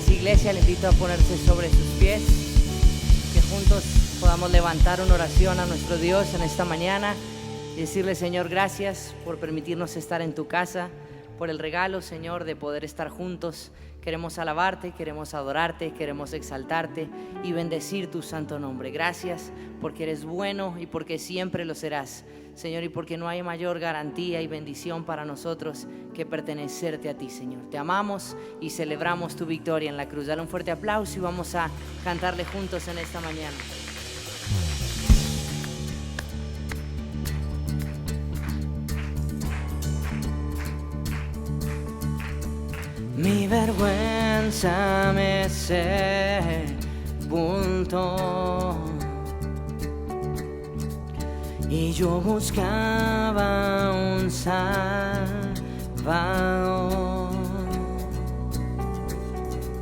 Iglesia, le invito a ponerse sobre sus pies, que juntos podamos levantar una oración a nuestro Dios en esta mañana y decirle: Señor, gracias por permitirnos estar en tu casa, por el regalo, Señor, de poder estar juntos. Queremos alabarte, queremos adorarte, queremos exaltarte y bendecir tu santo nombre. Gracias porque eres bueno y porque siempre lo serás, Señor, y porque no hay mayor garantía y bendición para nosotros que pertenecerte a ti, Señor. Te amamos y celebramos tu victoria en la cruz. Dale un fuerte aplauso y vamos a cantarle juntos en esta mañana. Mi vergüenza me sepultó y yo buscaba un Salvador,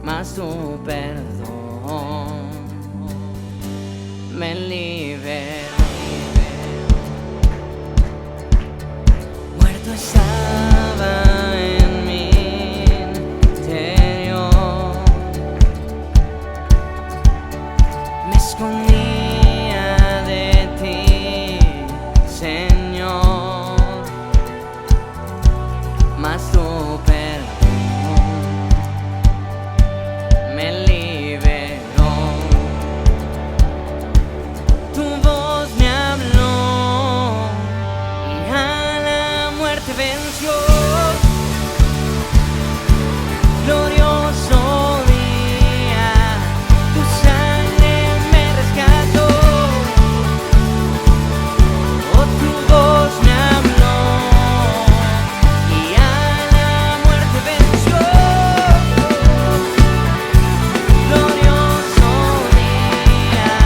mas tu perdón me liberó. Muerto estaba en mi interior, me escondía de ti, Señor, mas tu perdón me liberó. Tu voz me habló y a la muerte venció. Glorioso día, tu sangre me rescató. Oh, tu voz me habló y a la muerte venció. Glorioso día,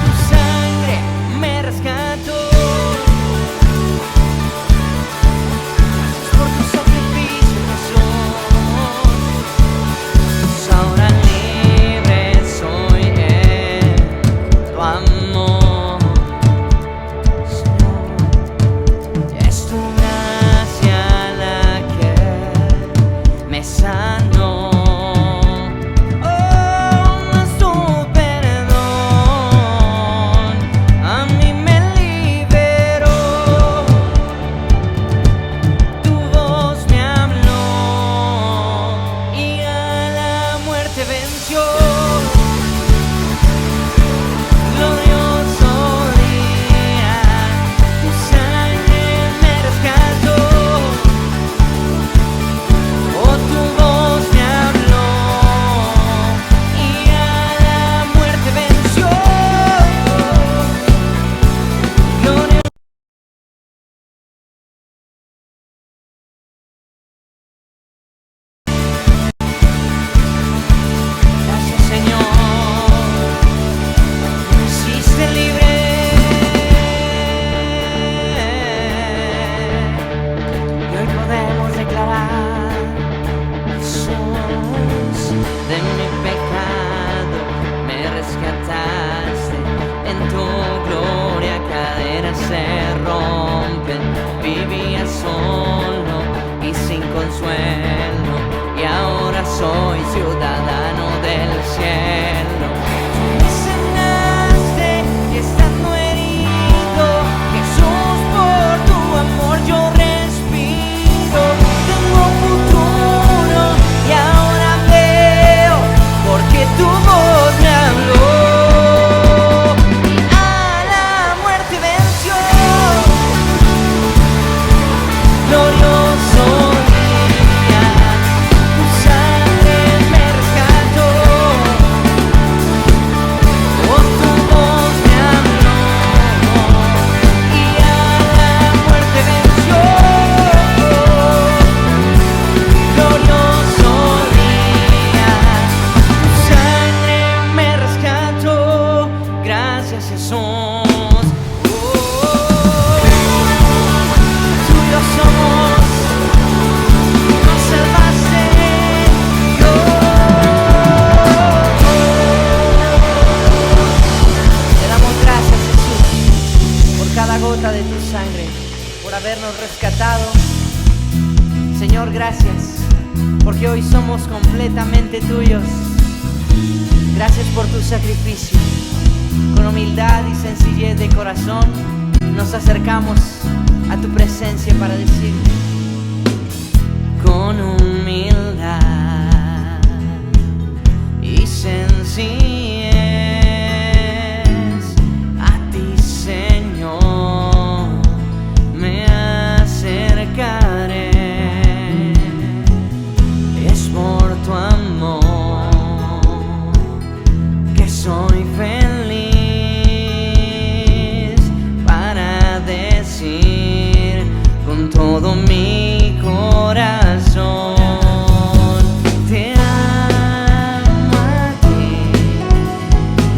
tu sangre me rescató. Por tu sacrificio, Jesús, ahora libre soy en tu amor, Señor. Es tu gracia la que me sanó. Oh, mas tu perdón a mí me liberó. Tu voz me habló y a la muerte venció. Glorioso día, tu sangre me rescató. Oh, tu voz me habló soy ciudadano del cielo. Me sanaste y estando herido, Jesús, por tu amor yo respiro. Tengo futuro y ahora veo, porque tu voz me habló. De tu sangre, por habernos rescatado. Señor, gracias, porque hoy somos completamente tuyos. Gracias por tu sacrificio. Con humildad y sencillez de corazón nos acercamos a tu presencia para decirte: con humildad y sencillez a ti, Señor, me acercaré. Es por tu amor que soy feliz para decir con todo mi corazón: te amo a ti.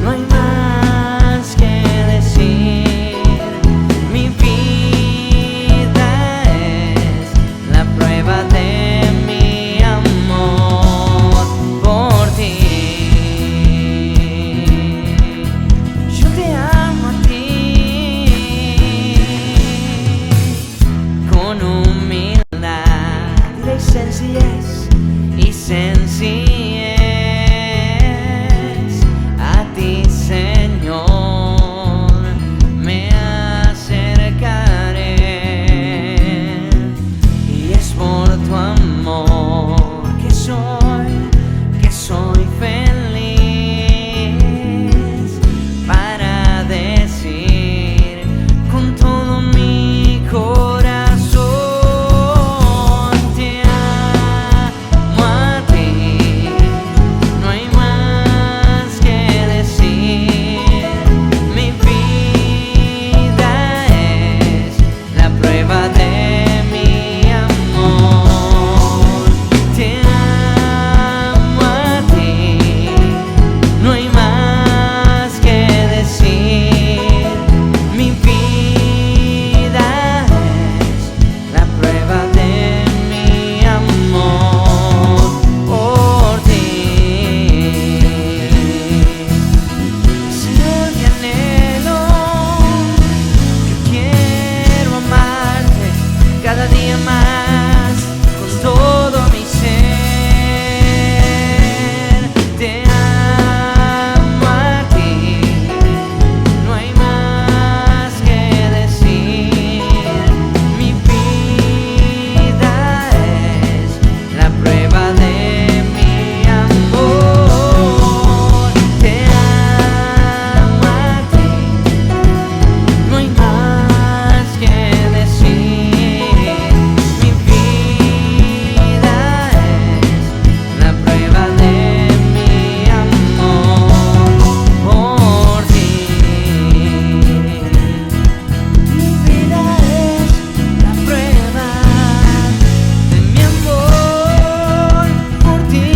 No hay más que decir. Mi vida es la prueba de mi amor por ti. Yo te amo a ti. Con humildad y sencillez a ti, Señor, me acercaré. Y es por tu amor que soy feliz para decir con todo mi corazón: te amo a ti. No hay más que decir. Mi vida es la prueba de mi amor. Te amo a ti. No hay más que decir. Mi vida es la prueba de mi amor por ti. Señor, mi anhelo, yo quiero amarte cada día más con todo mi ser. Te amo a ti. No hay más que decir. Mi vida es la prueba de mi amor. Te amo a ti. No hay más que decir. Mi vida es la prueba de mi amor por ti. Mi vida es la prueba de mi amor por ti,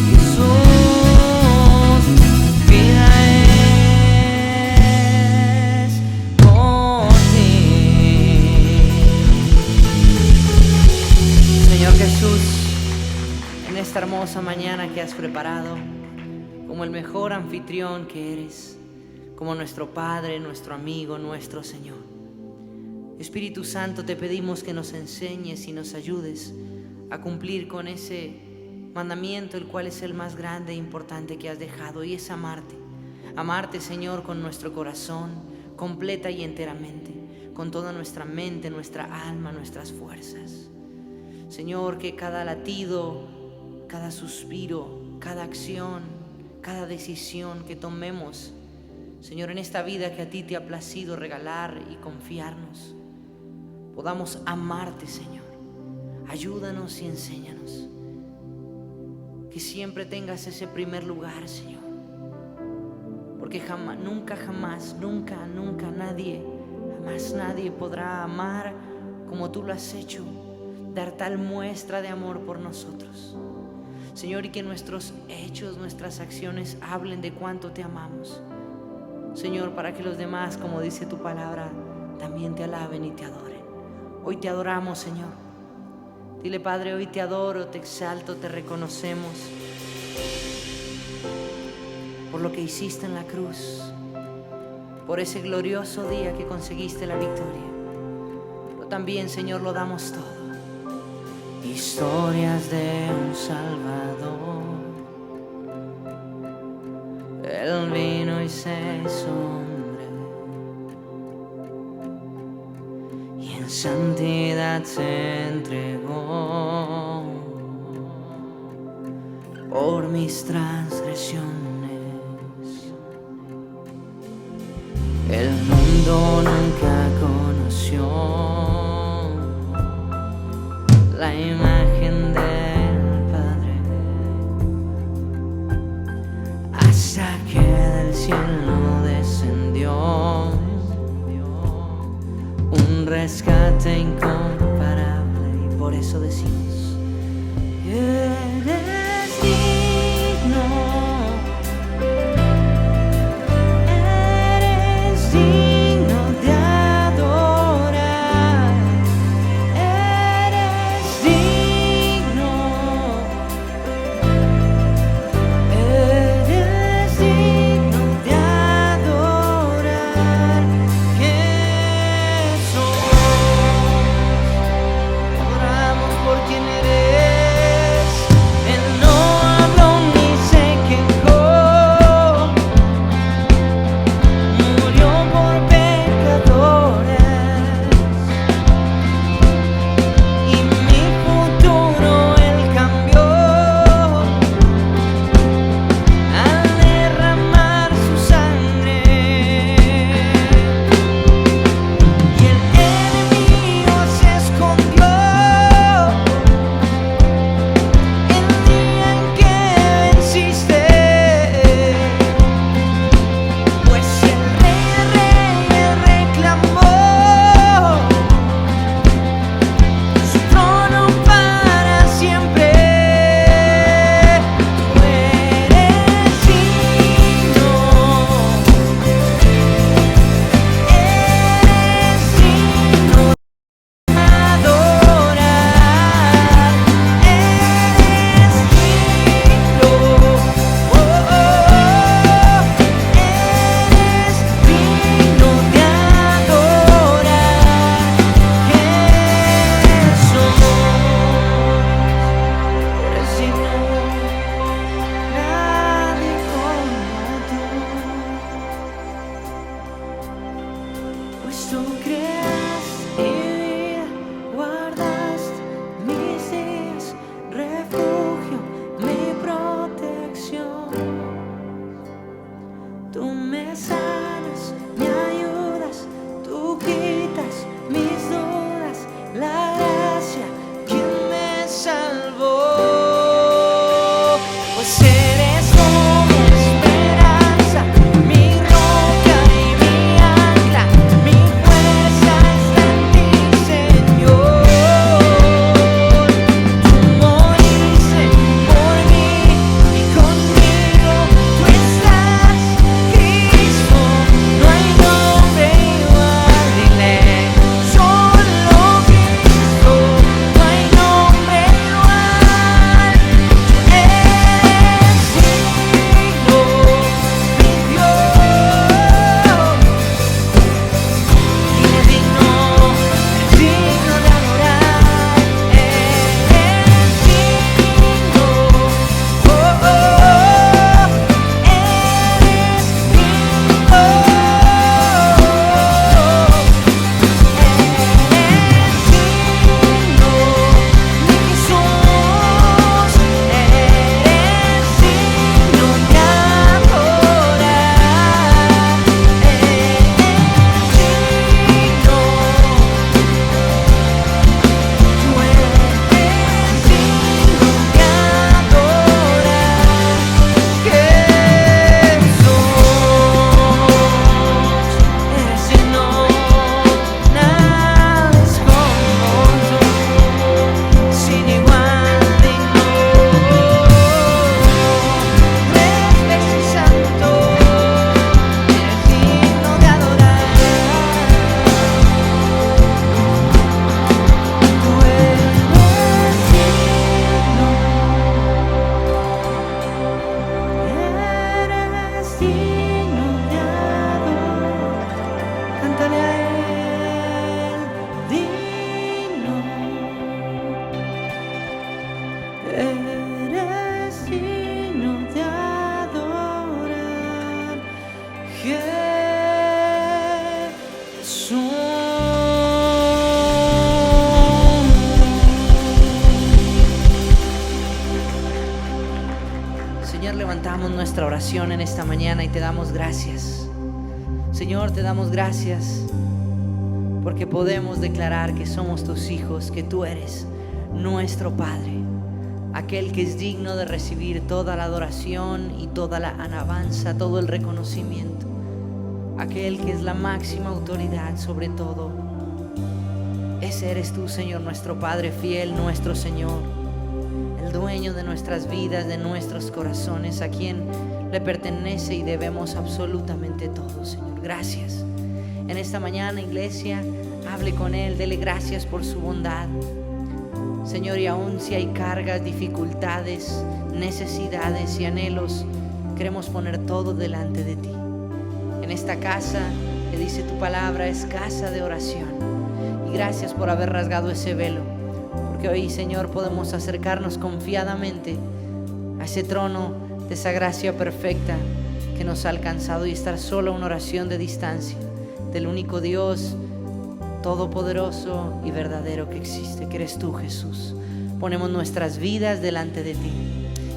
Jesús. Mi vida es por ti. Señor Jesús, en esta hermosa mañana que has preparado, como el mejor anfitrión que eres, como nuestro Padre, nuestro amigo, nuestro Señor, Espíritu Santo, te pedimos que nos enseñes y nos ayudes a cumplir con ese mandamiento, el cual es el más grande e importante que has dejado, y es amarte. Amarte, Señor, con nuestro corazón, completa y enteramente, con toda nuestra mente, nuestra alma, nuestras fuerzas. Señor, que cada latido, cada suspiro, cada acción, cada decisión que tomemos, Señor, en esta vida que a ti te ha placido regalar y confiarnos, podamos amarte, Señor. Ayúdanos y enséñanos. Que siempre tengas ese primer lugar, Señor. Porque jamás, nunca nadie podrá amar como tú lo has hecho, dar tal muestra de amor por nosotros. Señor, y que nuestros hechos, nuestras acciones hablen de cuánto te amamos. Señor, para que los demás, como dice tu palabra, también te alaben y te adoren. Hoy te adoramos, Señor. Dile, Padre, hoy te adoro, te exalto, te reconocemos por lo que hiciste en la cruz, por ese glorioso día que conseguiste la victoria. Pero también, Señor, lo damos todo. Historias de un Salvador. Él vino y se hizo hombre, y en santidad se entregó por mis transgresiones. El mundo nunca conoció la imagen del Padre, hasta que del cielo descendió un rescate incomparable. Y por eso decimos: eres digno, eres digno de adorar, eres digno. Señor, levantamos nuestra oración en esta mañana y te damos gracias. Señor, te damos gracias porque podemos declarar que somos tus hijos, que tú eres nuestro Padre, aquel que es digno de recibir toda la adoración y toda la alabanza, todo el reconocimiento, aquel que es la máxima autoridad sobre todo. Ese eres tú, Señor, nuestro Padre fiel, nuestro Señor, el dueño de nuestras vidas, de nuestros corazones, a quien le pertenece y debemos absolutamente todo, Señor. Gracias. En esta mañana, iglesia, hable con Él, dele gracias por su bondad. Señor, y aún si hay cargas, dificultades, necesidades y anhelos, queremos poner todo delante de ti. En esta casa, que dice tu palabra, es casa de oración. Y gracias por haber rasgado ese velo, porque hoy, Señor, podemos acercarnos confiadamente a ese trono de esa gracia perfecta que nos ha alcanzado y estar solo a una oración de distancia del único Dios todopoderoso y verdadero que existe, que eres tú, Jesús. Ponemos nuestras vidas delante de ti.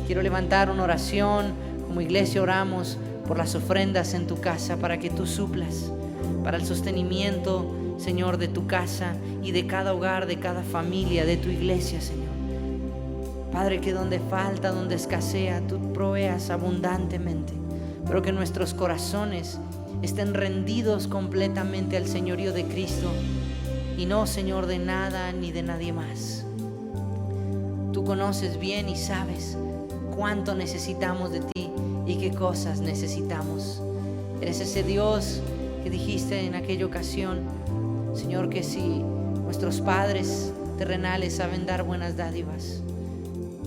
Quiero levantar una oración. Como iglesia oramos por las ofrendas en tu casa, para que tú suplas, para el sostenimiento, Señor, de tu casa y de cada hogar, de cada familia, de tu iglesia, Señor. Padre, que donde falta, donde escasea, tú proveas abundantemente, pero que nuestros corazones estén rendidos completamente al señorío de Cristo y no, Señor, de nada ni de nadie más. Tú conoces bien y sabes cuánto necesitamos de ti y qué cosas necesitamos. Eres ese Dios que dijiste en aquella ocasión, Señor, que si nuestros padres terrenales saben dar buenas dádivas,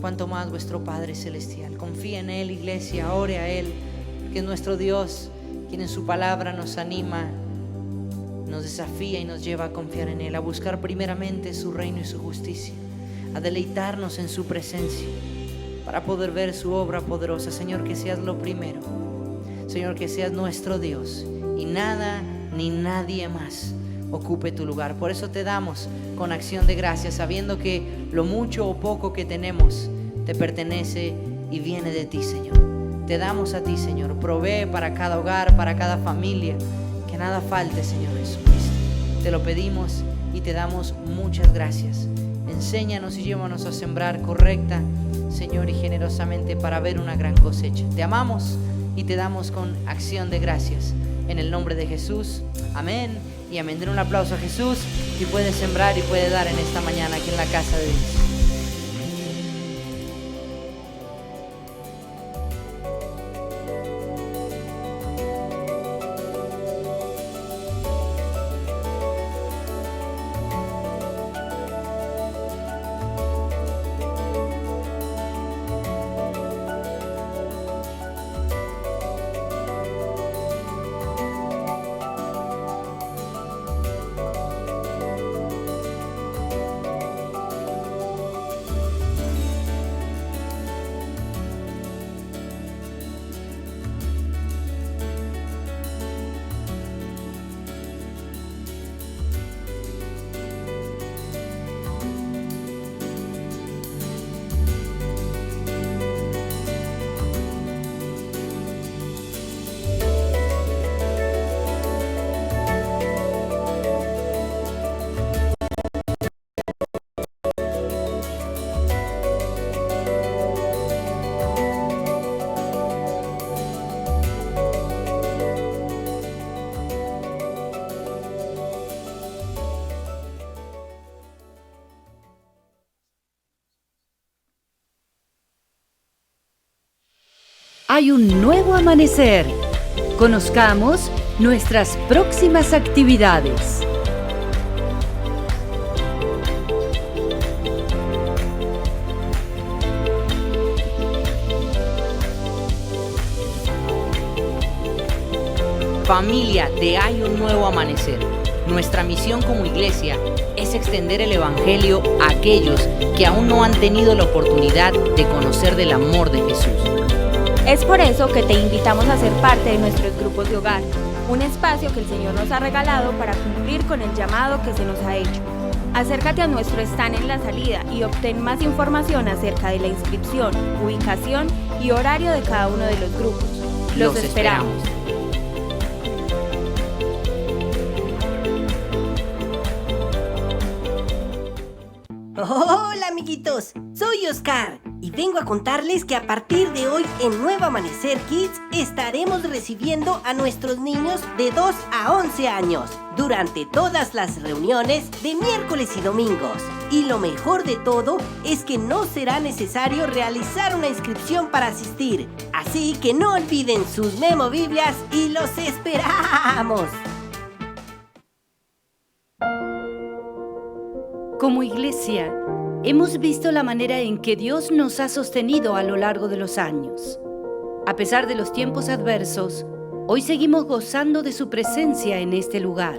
cuanto más vuestro Padre celestial. Confía en Él, iglesia, ore a Él, que es nuestro Dios, quien en su palabra nos anima, nos desafía y nos lleva a confiar en Él, a buscar primeramente su reino y su justicia, a deleitarnos en su presencia para poder ver su obra poderosa. Señor, que seas lo primero. Señor, que seas nuestro Dios y nada ni nadie más ocupe tu lugar. Por eso te damos con acción de gracias, sabiendo que lo mucho o poco que tenemos te pertenece y viene de ti, Señor. Te damos a ti, Señor. Provee para cada hogar, para cada familia, que nada falte, Señor Jesucristo. Te lo pedimos y te damos muchas gracias. Enséñanos y llévanos a sembrar correcta, Señor, y generosamente para ver una gran cosecha. Te amamos y te damos con acción de gracias. En el nombre de Jesús, amén y amén. Den un aplauso a Jesús, y puede sembrar y puede dar en esta mañana aquí en la casa de Dios. Hay un nuevo amanecer. Conozcamos nuestras próximas actividades. Familia de Hay un Nuevo Amanecer. Nuestra misión como iglesia es extender el Evangelio a aquellos que aún no han tenido la oportunidad de conocer del amor de Jesús. Es por eso que te invitamos a ser parte de nuestros grupos de hogar, un espacio que el Señor nos ha regalado para cumplir con el llamado que se nos ha hecho. Acércate a nuestro stand en la salida y obtén más información acerca de la inscripción, ubicación y horario de cada uno de los grupos. Los esperamos. Hola amiguitos, soy Oscar y vengo a contarles que a partir de hoy en Nuevo Amanecer Kids estaremos recibiendo a nuestros niños de 2 a 11 años durante todas las reuniones de miércoles y domingos. Y lo mejor de todo es que no será necesario realizar una inscripción para asistir. Así que no olviden sus memobiblias y los esperamos. Como iglesia, hemos visto la manera en que Dios nos ha sostenido a lo largo de los años. A pesar de los tiempos adversos, hoy seguimos gozando de su presencia en este lugar.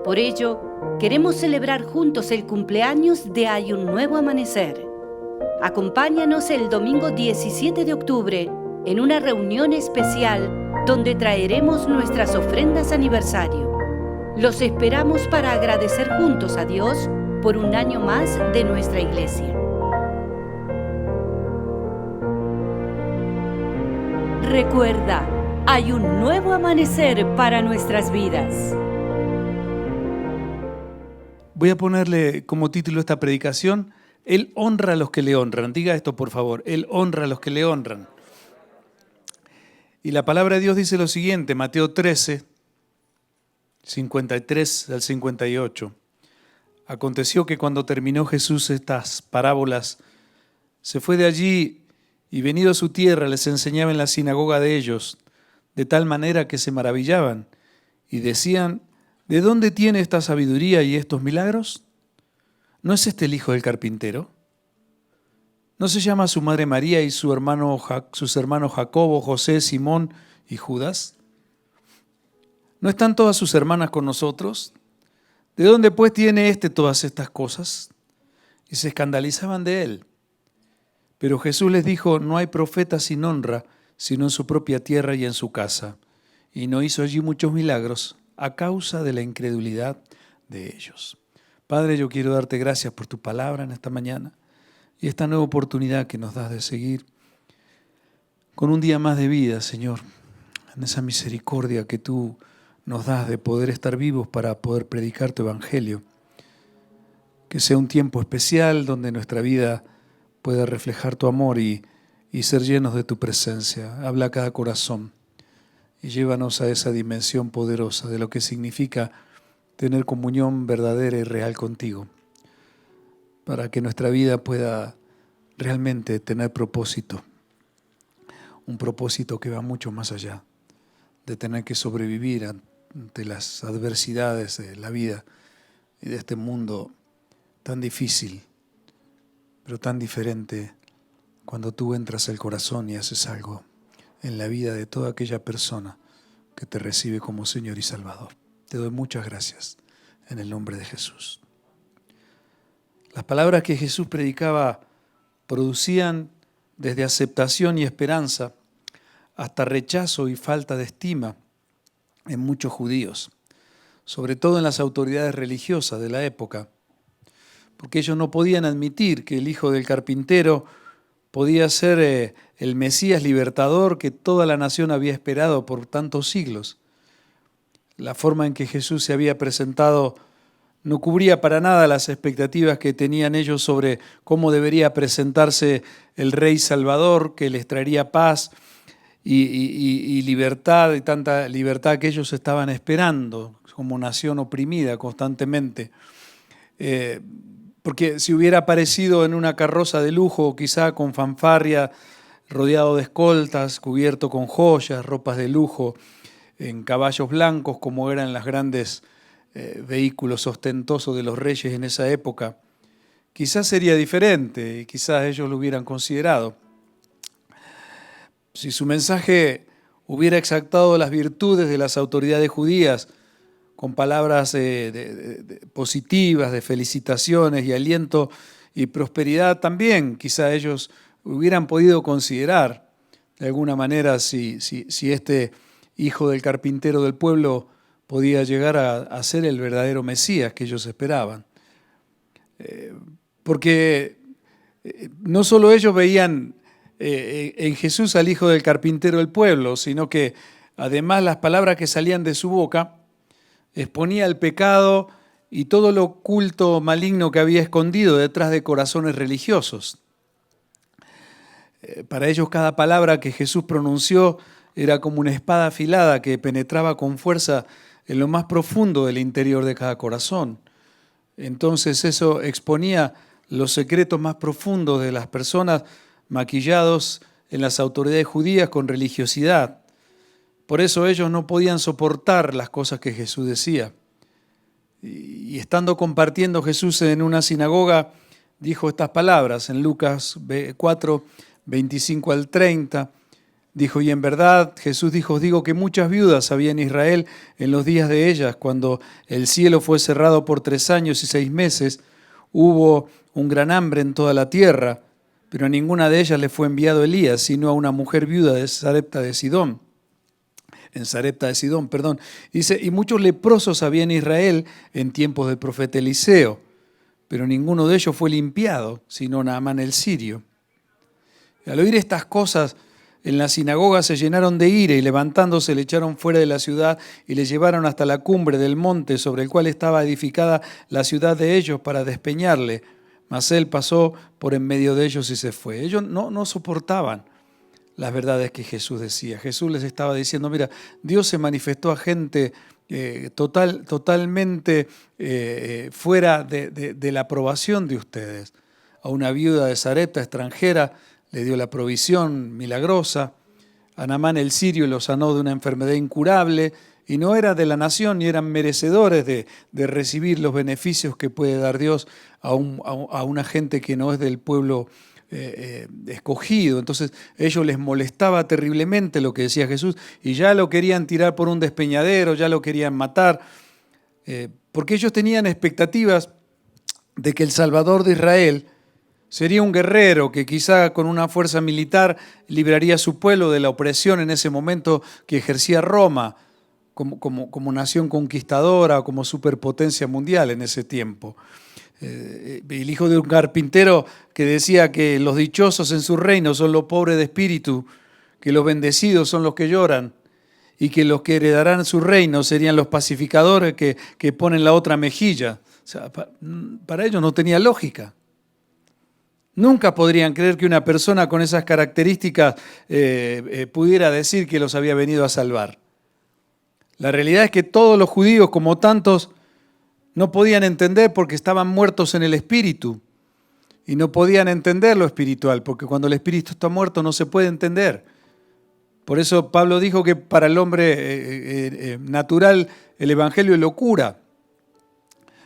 Por ello, queremos celebrar juntos el cumpleaños de Hay un Nuevo Amanecer. Acompáñanos el domingo 17 de octubre en una reunión especial donde traeremos nuestras ofrendas aniversario. Los esperamos para agradecer juntos a Dios por un año más de nuestra iglesia. Recuerda, hay un nuevo amanecer para nuestras vidas. Voy a ponerle como título esta predicación: Él honra a los que le honran. Diga esto, por favor: Él honra a los que le honran. Y la palabra de Dios dice lo siguiente, Mateo 13, 53 al 58. Aconteció que cuando terminó Jesús estas parábolas, se fue de allí y venido a su tierra les enseñaba en la sinagoga de ellos, de tal manera que se maravillaban y decían: ¿de dónde tiene esta sabiduría y estos milagros? ¿No es este el hijo del carpintero? ¿No se llama su madre María y sus hermanos Jacobo, José, Simón y Judas? ¿No están todas sus hermanas con nosotros? ¿De dónde pues tiene todas estas cosas? Y se escandalizaban de él. Pero Jesús les dijo: no hay profeta sin honra, sino en su propia tierra y en su casa. Y no hizo allí muchos milagros a causa de la incredulidad de ellos. Padre, yo quiero darte gracias por tu palabra en esta mañana y esta nueva oportunidad que nos das de seguir con un día más de vida, Señor, en esa misericordia que tú nos das de poder estar vivos para poder predicar tu evangelio. Que sea un tiempo especial donde nuestra vida pueda reflejar tu amor y ser llenos de tu presencia. Habla a cada corazón y llévanos a esa dimensión poderosa de lo que significa tener comunión verdadera y real contigo, para que nuestra vida pueda realmente tener propósito, un propósito que va mucho más allá de tener que sobrevivir ante las adversidades de la vida y de este mundo tan difícil, pero tan diferente, cuando tú entras al corazón y haces algo en la vida de toda aquella persona que te recibe como Señor y Salvador. Te doy muchas gracias en el nombre de Jesús. Las palabras que Jesús predicaba producían desde aceptación y esperanza hasta rechazo y falta de estima en muchos judíos, sobre todo en las autoridades religiosas de la época, porque ellos no podían admitir que el hijo del carpintero podía ser el Mesías libertador que toda la nación había esperado por tantos siglos. La forma en que Jesús se había presentado no cubría para nada las expectativas que tenían ellos sobre cómo debería presentarse el Rey Salvador, que les traería paz y libertad, y tanta libertad que ellos estaban esperando como nación oprimida constantemente. Porque si hubiera aparecido en una carroza de lujo, quizá con fanfarria, rodeado de escoltas, cubierto con joyas, ropas de lujo, en caballos blancos, como eran los grandes vehículos ostentosos de los reyes en esa época, quizás sería diferente y quizás ellos lo hubieran considerado. Si su mensaje hubiera exaltado las virtudes de las autoridades judías con palabras positivas, de felicitaciones y aliento y prosperidad también, quizá ellos hubieran podido considerar de alguna manera si este hijo del carpintero del pueblo podía llegar a ser el verdadero Mesías que ellos esperaban. Porque no solo ellos veían en Jesús al hijo del carpintero del pueblo, sino que además las palabras que salían de su boca exponía el pecado y todo lo oculto maligno que había escondido detrás de corazones religiosos. Para ellos cada palabra que Jesús pronunció era como una espada afilada que penetraba con fuerza en lo más profundo del interior de cada corazón. Entonces eso exponía los secretos más profundos de las personas maquillados en las autoridades judías con religiosidad. Por eso ellos no podían soportar las cosas que Jesús decía. Y estando compartiendo Jesús en una sinagoga, dijo estas palabras en Lucas 4, 25 al 30. Dijo, y en verdad Jesús dijo, os digo que muchas viudas había en Israel en los días de ellas, cuando el cielo fue cerrado por 3 años y 6 meses, hubo un gran hambre en toda la tierra, pero a ninguna de ellas le fue enviado Elías, sino a una mujer viuda de Sarepta de Sidón. En Sarepta de Sidón, perdón. Dice, y muchos leprosos había en Israel en tiempos del profeta Eliseo, pero ninguno de ellos fue limpiado, sino Naamán el sirio. Y al oír estas cosas, en la sinagoga se llenaron de ira y levantándose le echaron fuera de la ciudad y le llevaron hasta la cumbre del monte sobre el cual estaba edificada la ciudad de ellos para despeñarle. Mas él pasó por en medio de ellos y se fue. Ellos no soportaban las verdades que Jesús decía. Jesús les estaba diciendo, mira, Dios se manifestó a gente totalmente fuera de la aprobación de ustedes. A una viuda de Sarepta extranjera le dio la provisión milagrosa. A Naamán el sirio lo sanó de una enfermedad incurable y no era de la nación ni eran merecedores de recibir los beneficios que puede dar Dios a una gente que no es del pueblo escogido. Entonces ellos les molestaba terriblemente lo que decía Jesús y ya lo querían tirar por un despeñadero, ya lo querían matar, porque ellos tenían expectativas de que el Salvador de Israel sería un guerrero que quizá con una fuerza militar libraría a su pueblo de la opresión en ese momento que ejercía Roma como nación conquistadora o como superpotencia mundial en ese tiempo. El hijo de un carpintero que decía que los dichosos en su reino son los pobres de espíritu, que los bendecidos son los que lloran y que los que heredarán su reino serían los pacificadores que ponen la otra mejilla. O sea, para ellos no tenía lógica. Nunca podrían creer que una persona con esas características pudiera decir que los había venido a salvar. La realidad es que todos los judíos, como tantos, no podían entender porque estaban muertos en el espíritu y no podían entender lo espiritual, porque cuando el espíritu está muerto no se puede entender. Por eso Pablo dijo que para el hombre natural el evangelio es locura.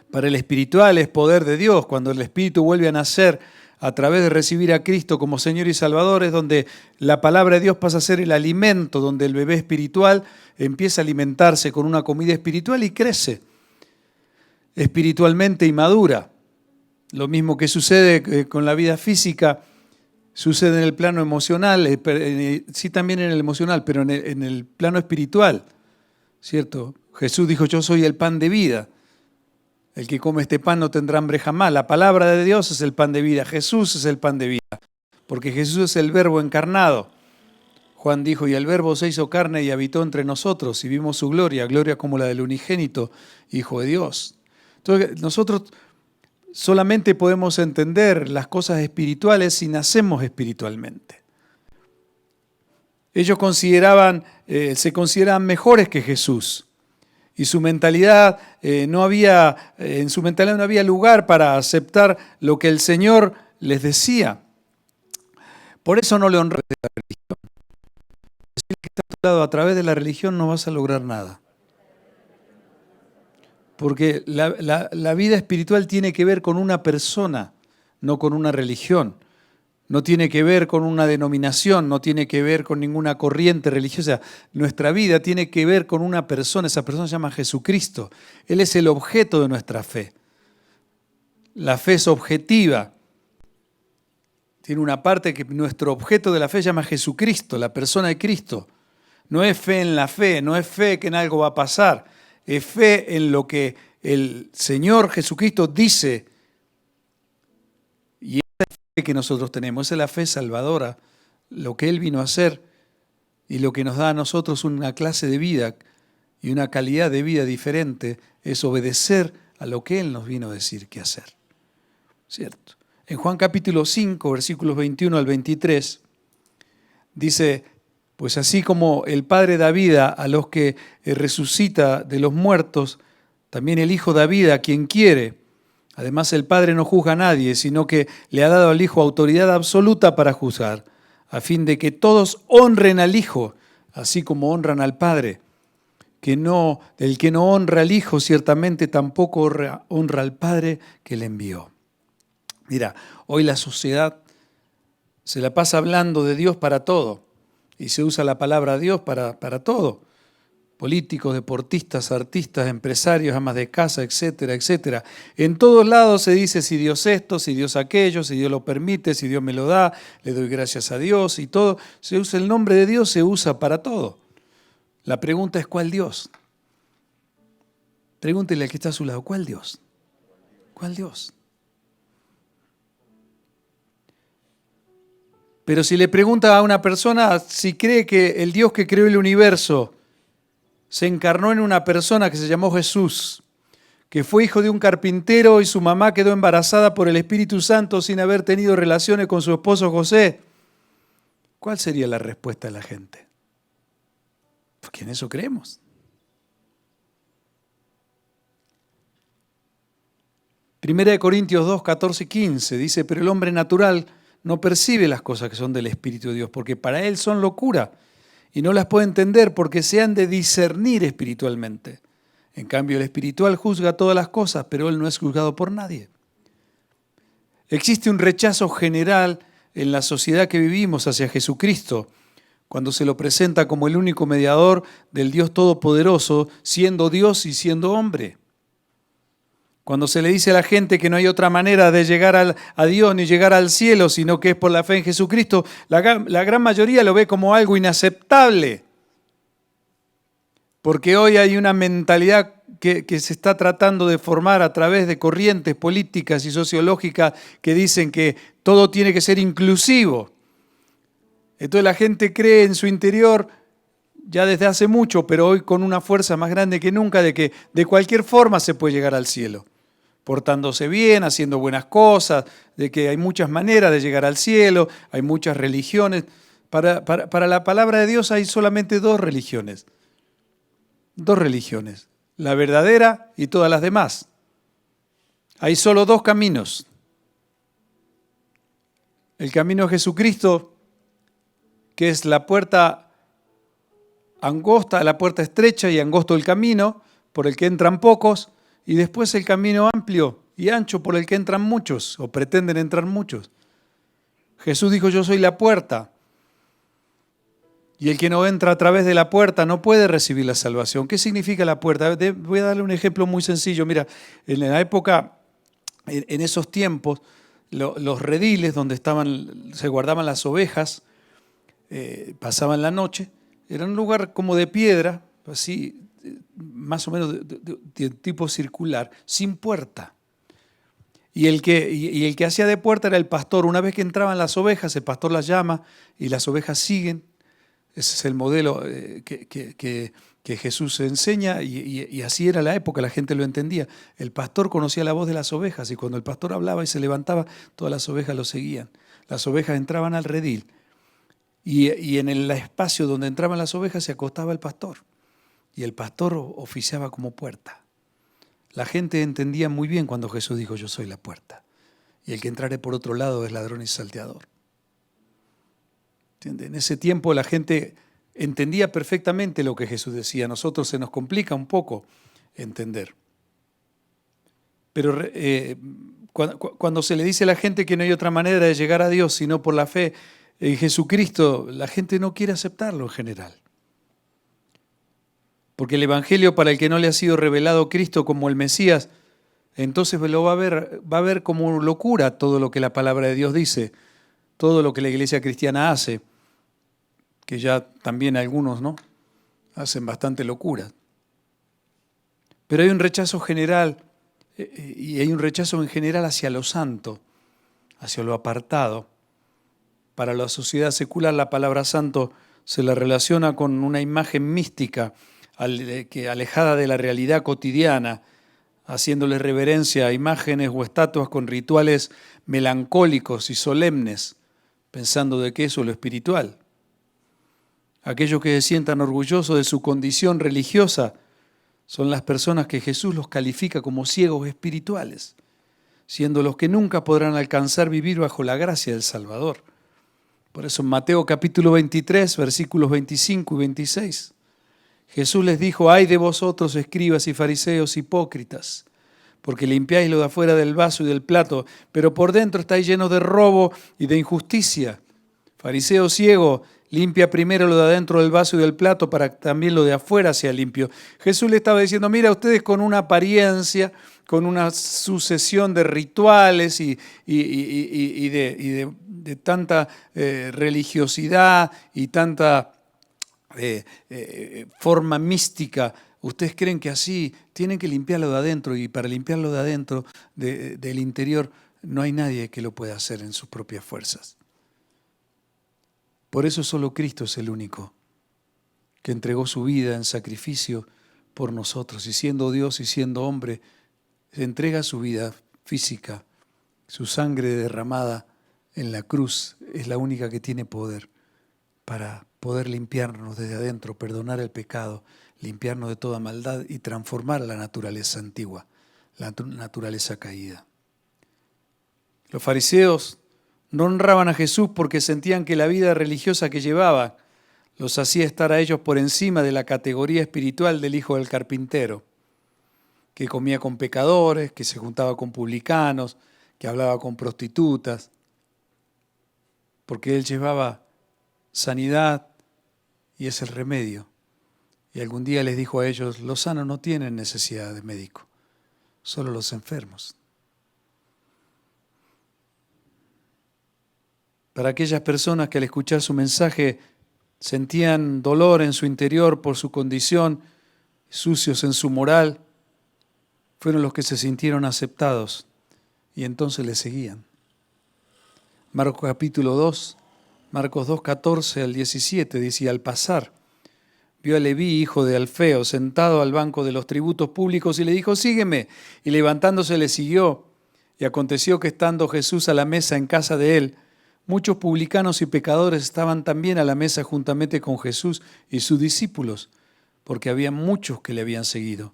Para el espiritual es poder de Dios. Cuando el espíritu vuelve a nacer a través de recibir a Cristo como Señor y Salvador, es donde la palabra de Dios pasa a ser el alimento, donde el bebé espiritual empieza a alimentarse con una comida espiritual y crece espiritualmente y madura. Lo mismo que sucede con la vida física, sucede en el plano emocional, sí también en el emocional, pero en el plano espiritual, ¿cierto? Jesús dijo, yo soy el pan de vida. El que come este pan no tendrá hambre jamás. La palabra de Dios es el pan de vida. Jesús es el pan de vida. Porque Jesús es el verbo encarnado. Juan dijo, y el verbo se hizo carne y habitó entre nosotros y vimos su gloria, gloria como la del unigénito Hijo de Dios. Entonces nosotros solamente podemos entender las cosas espirituales si nacemos espiritualmente. Ellos se consideraban mejores que Jesús. Y su mentalidad en su mentalidad no había lugar para aceptar lo que el Señor les decía. Por eso no le honró de la religión. Decir que está a tu lado, a través de la religión no vas a lograr nada. Porque la vida espiritual tiene que ver con una persona, no con una religión. No tiene que ver con una denominación, no tiene que ver con ninguna corriente religiosa. Nuestra vida tiene que ver con una persona, esa persona se llama Jesucristo. Él es el objeto de nuestra fe. La fe es objetiva. Tiene una parte que nuestro objeto de la fe se llama Jesucristo, la persona de Cristo. No es fe en la fe, no es fe que en algo va a pasar. Es fe en lo que el Señor Jesucristo dice que nosotros tenemos, esa es la fe salvadora, lo que Él vino a hacer y lo que nos da a nosotros una clase de vida y una calidad de vida diferente es obedecer a lo que Él nos vino a decir qué hacer. ¿Cierto? En Juan capítulo 5, versículos 21 al 23, dice: pues así como el Padre da vida a los que resucita de los muertos, también el Hijo da vida a quien quiere. Además, el Padre no juzga a nadie, sino que le ha dado al Hijo autoridad absoluta para juzgar, a fin de que todos honren al Hijo, así como honran al Padre. El que no honra al Hijo, ciertamente tampoco honra al Padre que le envió. Mira, hoy la sociedad se la pasa hablando de Dios para todo, y se usa la palabra Dios para todo. Políticos, deportistas, artistas, empresarios, amas de casa, etcétera, etcétera. En todos lados se dice si Dios esto, si Dios aquello, si Dios lo permite, si Dios me lo da, le doy gracias a Dios y todo. Se usa el nombre de Dios, se usa para todo. La pregunta es ¿cuál Dios? Pregúntele al que está a su lado, ¿cuál Dios? ¿Cuál Dios? Pero si le pregunta a una persona si cree que el Dios que creó el universo se encarnó en una persona que se llamó Jesús, que fue hijo de un carpintero y su mamá quedó embarazada por el Espíritu Santo sin haber tenido relaciones con su esposo José, ¿cuál sería la respuesta de la gente? Porque en eso creemos. Primera de Corintios 2, 14 y 15 dice: pero el hombre natural no percibe las cosas que son del Espíritu de Dios, porque para él son locura, y no las puede entender porque se han de discernir espiritualmente. En cambio, el espiritual juzga todas las cosas, pero él no es juzgado por nadie. Existe un rechazo general en la sociedad que vivimos hacia Jesucristo, cuando se lo presenta como el único mediador del Dios Todopoderoso, siendo Dios y siendo hombre. Cuando se le dice a la gente que no hay otra manera de llegar a Dios ni llegar al cielo, sino que es por la fe en Jesucristo, la gran mayoría lo ve como algo inaceptable. Porque hoy hay una mentalidad que se está tratando de formar a través de corrientes políticas y sociológicas que dicen que todo tiene que ser inclusivo. Entonces la gente cree en su interior, ya desde hace mucho, pero hoy con una fuerza más grande que nunca, de que de cualquier forma se puede llegar al cielo. Portándose bien, haciendo buenas cosas, de que hay muchas maneras de llegar al cielo, hay muchas religiones. Para la palabra de Dios hay solamente dos religiones. Dos religiones, la verdadera y todas las demás. Hay solo dos caminos. El camino de Jesucristo, que es la puerta angosta, la puerta estrecha y angosto el camino, por el que entran pocos, y después el camino amplio y ancho por el que entran muchos, o pretenden entrar muchos. Jesús dijo: yo soy la puerta, y el que no entra a través de la puerta no puede recibir la salvación. ¿Qué significa la puerta? Voy a darle un ejemplo muy sencillo. Mira, en la época, en esos tiempos, los rediles donde se guardaban las ovejas, pasaban la noche, era un lugar como de piedra, así, más o menos de tipo circular, sin puerta. Y el que hacía de puerta era el pastor. Una vez que entraban las ovejas, el pastor las llama y las ovejas siguen. Ese es el modelo que Jesús enseña y así era la época, la gente lo entendía. El pastor conocía la voz de las ovejas y cuando el pastor hablaba y se levantaba, todas las ovejas lo seguían. Las ovejas entraban al redil y en el espacio donde entraban las ovejas se acostaba el pastor y el pastor oficiaba como puerta. La gente entendía muy bien cuando Jesús dijo: yo soy la puerta y el que entrare por otro lado es ladrón y salteador. ¿Entiende? En ese tiempo la gente entendía perfectamente lo que Jesús decía. A nosotros se nos complica un poco entender. Pero cuando se le dice a la gente que no hay otra manera de llegar a Dios sino por la fe en Jesucristo, la gente no quiere aceptarlo en general. Porque el Evangelio, para el que no le ha sido revelado Cristo como el Mesías, entonces lo va a ver como locura todo lo que la palabra de Dios dice, todo lo que la iglesia cristiana hace, que ya también algunos, ¿no?, hacen bastante locura. Pero hay un rechazo general, y hay un rechazo en general hacia lo santo, hacia lo apartado. Para la sociedad secular la palabra santo se la relaciona con una imagen mística alejada de la realidad cotidiana, haciéndole reverencia a imágenes o estatuas con rituales melancólicos y solemnes, pensando de que eso es lo espiritual. Aquellos que se sientan orgullosos de su condición religiosa son las personas que Jesús los califica como ciegos espirituales, siendo los que nunca podrán alcanzar vivir bajo la gracia del Salvador. Por eso en Mateo capítulo 23, versículos 25 y 26, Jesús les dijo: «Ay de vosotros, escribas y fariseos hipócritas, porque limpiáis lo de afuera del vaso y del plato, pero por dentro estáis llenos de robo y de injusticia. Fariseo ciego, limpia primero lo de adentro del vaso y del plato para que también lo de afuera sea limpio». Jesús le estaba diciendo: mira, ustedes con una apariencia, con una sucesión de rituales y de tanta religiosidad y tanta forma mística, ustedes creen que así tienen que limpiarlo de adentro, y para limpiarlo de adentro, del interior, no hay nadie que lo pueda hacer en sus propias fuerzas. Por eso solo Cristo es el único que entregó su vida en sacrificio por nosotros, y siendo Dios y siendo hombre, entrega su vida física, su sangre derramada en la cruz es la única que tiene poder para poder limpiarnos desde adentro, perdonar el pecado, limpiarnos de toda maldad y transformar la naturaleza antigua, la naturaleza caída. Los fariseos no honraban a Jesús porque sentían que la vida religiosa que llevaba los hacía estar a ellos por encima de la categoría espiritual del hijo del carpintero, que comía con pecadores, que se juntaba con publicanos, que hablaba con prostitutas, porque él llevaba sanidad y es el remedio. Y algún día les dijo a ellos: los sanos no tienen necesidad de médico, solo los enfermos. Para aquellas personas que al escuchar su mensaje sentían dolor en su interior por su condición, sucios en su moral, fueron los que se sintieron aceptados y entonces le seguían. Marcos capítulo 2, Marcos 2, 14 al 17 dice: al pasar, vio a Leví, hijo de Alfeo, sentado al banco de los tributos públicos y le dijo: sígueme. Y levantándose le siguió. Y aconteció que estando Jesús a la mesa en casa de él, muchos publicanos y pecadores estaban también a la mesa juntamente con Jesús y sus discípulos, porque había muchos que le habían seguido.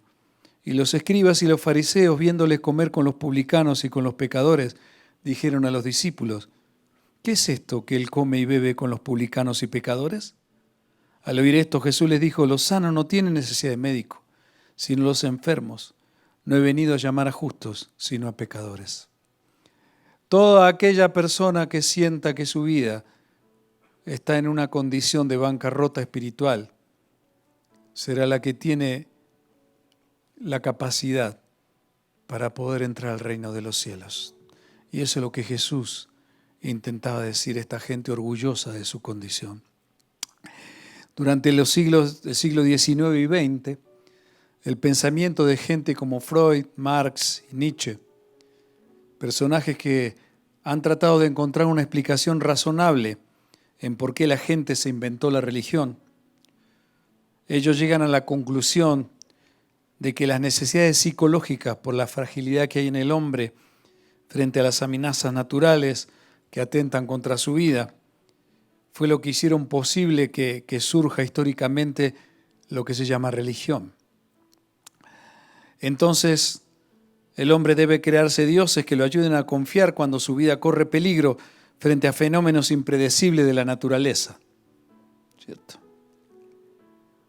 Y los escribas y los fariseos, viéndole comer con los publicanos y con los pecadores, dijeron a los discípulos: ¿qué es esto que él come y bebe con los publicanos y pecadores? Al oír esto, Jesús les dijo: los sanos no tienen necesidad de médico, sino los enfermos. No he venido a llamar a justos, sino a pecadores. Toda aquella persona que sienta que su vida está en una condición de bancarrota espiritual será la que tiene la capacidad para poder entrar al reino de los cielos. Y eso es lo que Jesús intentaba decir a esta gente orgullosa de su condición. Durante los siglos del siglo XIX y XX, el pensamiento de gente como Freud, Marx y Nietzsche, personajes que han tratado de encontrar una explicación razonable en por qué la gente se inventó la religión, ellos llegan a la conclusión de que las necesidades psicológicas por la fragilidad que hay en el hombre frente a las amenazas naturales que atentan contra su vida, fue lo que hicieron posible que surja históricamente lo que se llama religión. Entonces, el hombre debe crearse dioses que lo ayuden a confiar cuando su vida corre peligro frente a fenómenos impredecibles de la naturaleza. ¿Cierto?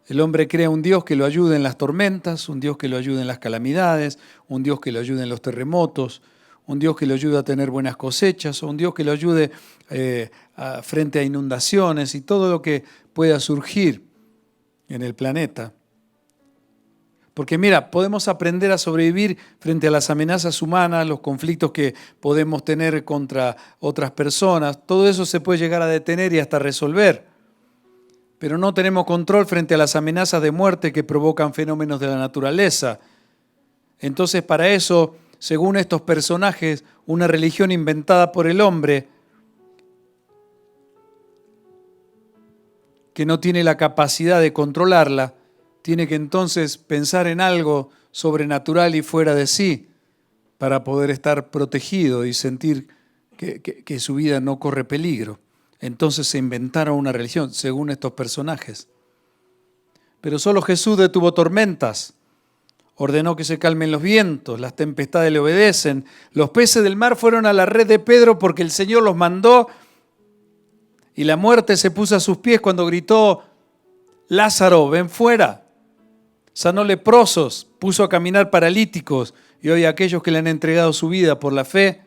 El hombre crea un Dios que lo ayude en las tormentas, un Dios que lo ayude en las calamidades, un Dios que lo ayude en los terremotos, un Dios que lo ayude a tener buenas cosechas, o un Dios que lo ayude frente a inundaciones y todo lo que pueda surgir en el planeta. Porque mira, podemos aprender a sobrevivir frente a las amenazas humanas, los conflictos que podemos tener contra otras personas. Todo eso se puede llegar a detener y hasta resolver. Pero no tenemos control frente a las amenazas de muerte que provocan fenómenos de la naturaleza. Entonces, para eso según estos personajes, una religión inventada por el hombre que no tiene la capacidad de controlarla, tiene que entonces pensar en algo sobrenatural y fuera de sí para poder estar protegido y sentir que su vida no corre peligro. Entonces se inventaron una religión, según estos personajes. Pero solo Jesús detuvo tormentas, ordenó que se calmen los vientos, las tempestades le obedecen, los peces del mar fueron a la red de Pedro porque el Señor los mandó, y la muerte se puso a sus pies cuando gritó: Lázaro, ven fuera. Sanó leprosos, puso a caminar paralíticos, y hoy aquellos que le han entregado su vida por la fe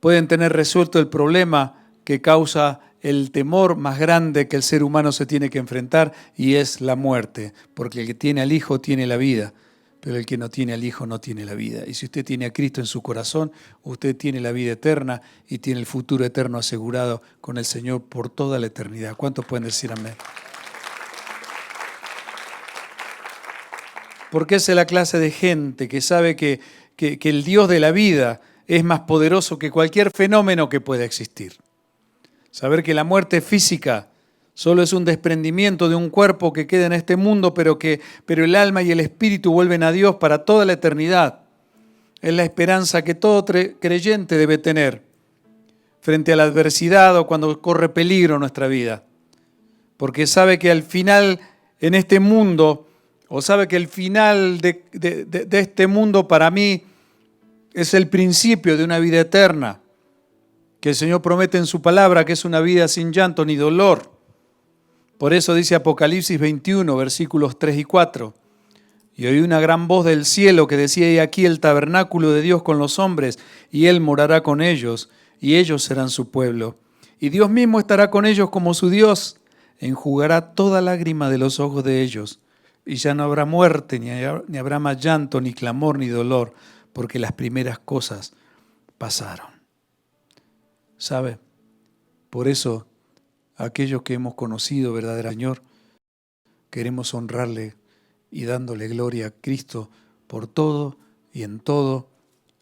pueden tener resuelto el problema que causa el temor más grande que el ser humano se tiene que enfrentar, y es la muerte, porque el que tiene al Hijo tiene la vida, pero el que no tiene al Hijo no tiene la vida. Y si usted tiene a Cristo en su corazón, usted tiene la vida eterna y tiene el futuro eterno asegurado con el Señor por toda la eternidad. ¿Cuántos pueden decir amén? Porque esa es la clase de gente que sabe que el Dios de la vida es más poderoso que cualquier fenómeno que pueda existir. Saber que la muerte física solo es un desprendimiento de un cuerpo que queda en este mundo, pero el alma y el espíritu vuelven a Dios para toda la eternidad. Es la esperanza que todo creyente debe tener frente a la adversidad o cuando corre peligro nuestra vida. Porque sabe que al final en este mundo, o sabe que el final de este mundo para mí es el principio de una vida eterna, que el Señor promete en su palabra, que es una vida sin llanto ni dolor. Por eso dice Apocalipsis 21, versículos 3 y 4. Y oí una gran voz del cielo que decía: he aquí el tabernáculo de Dios con los hombres, y Él morará con ellos, y ellos serán su pueblo. Y Dios mismo estará con ellos como su Dios, enjugará toda lágrima de los ojos de ellos, y ya no habrá muerte, ni habrá más llanto, ni clamor, ni dolor, porque las primeras cosas pasaron. ¿Sabe? Por eso, aquellos que hemos conocido verdadero Señor, queremos honrarle y dándole gloria a Cristo por todo y en todo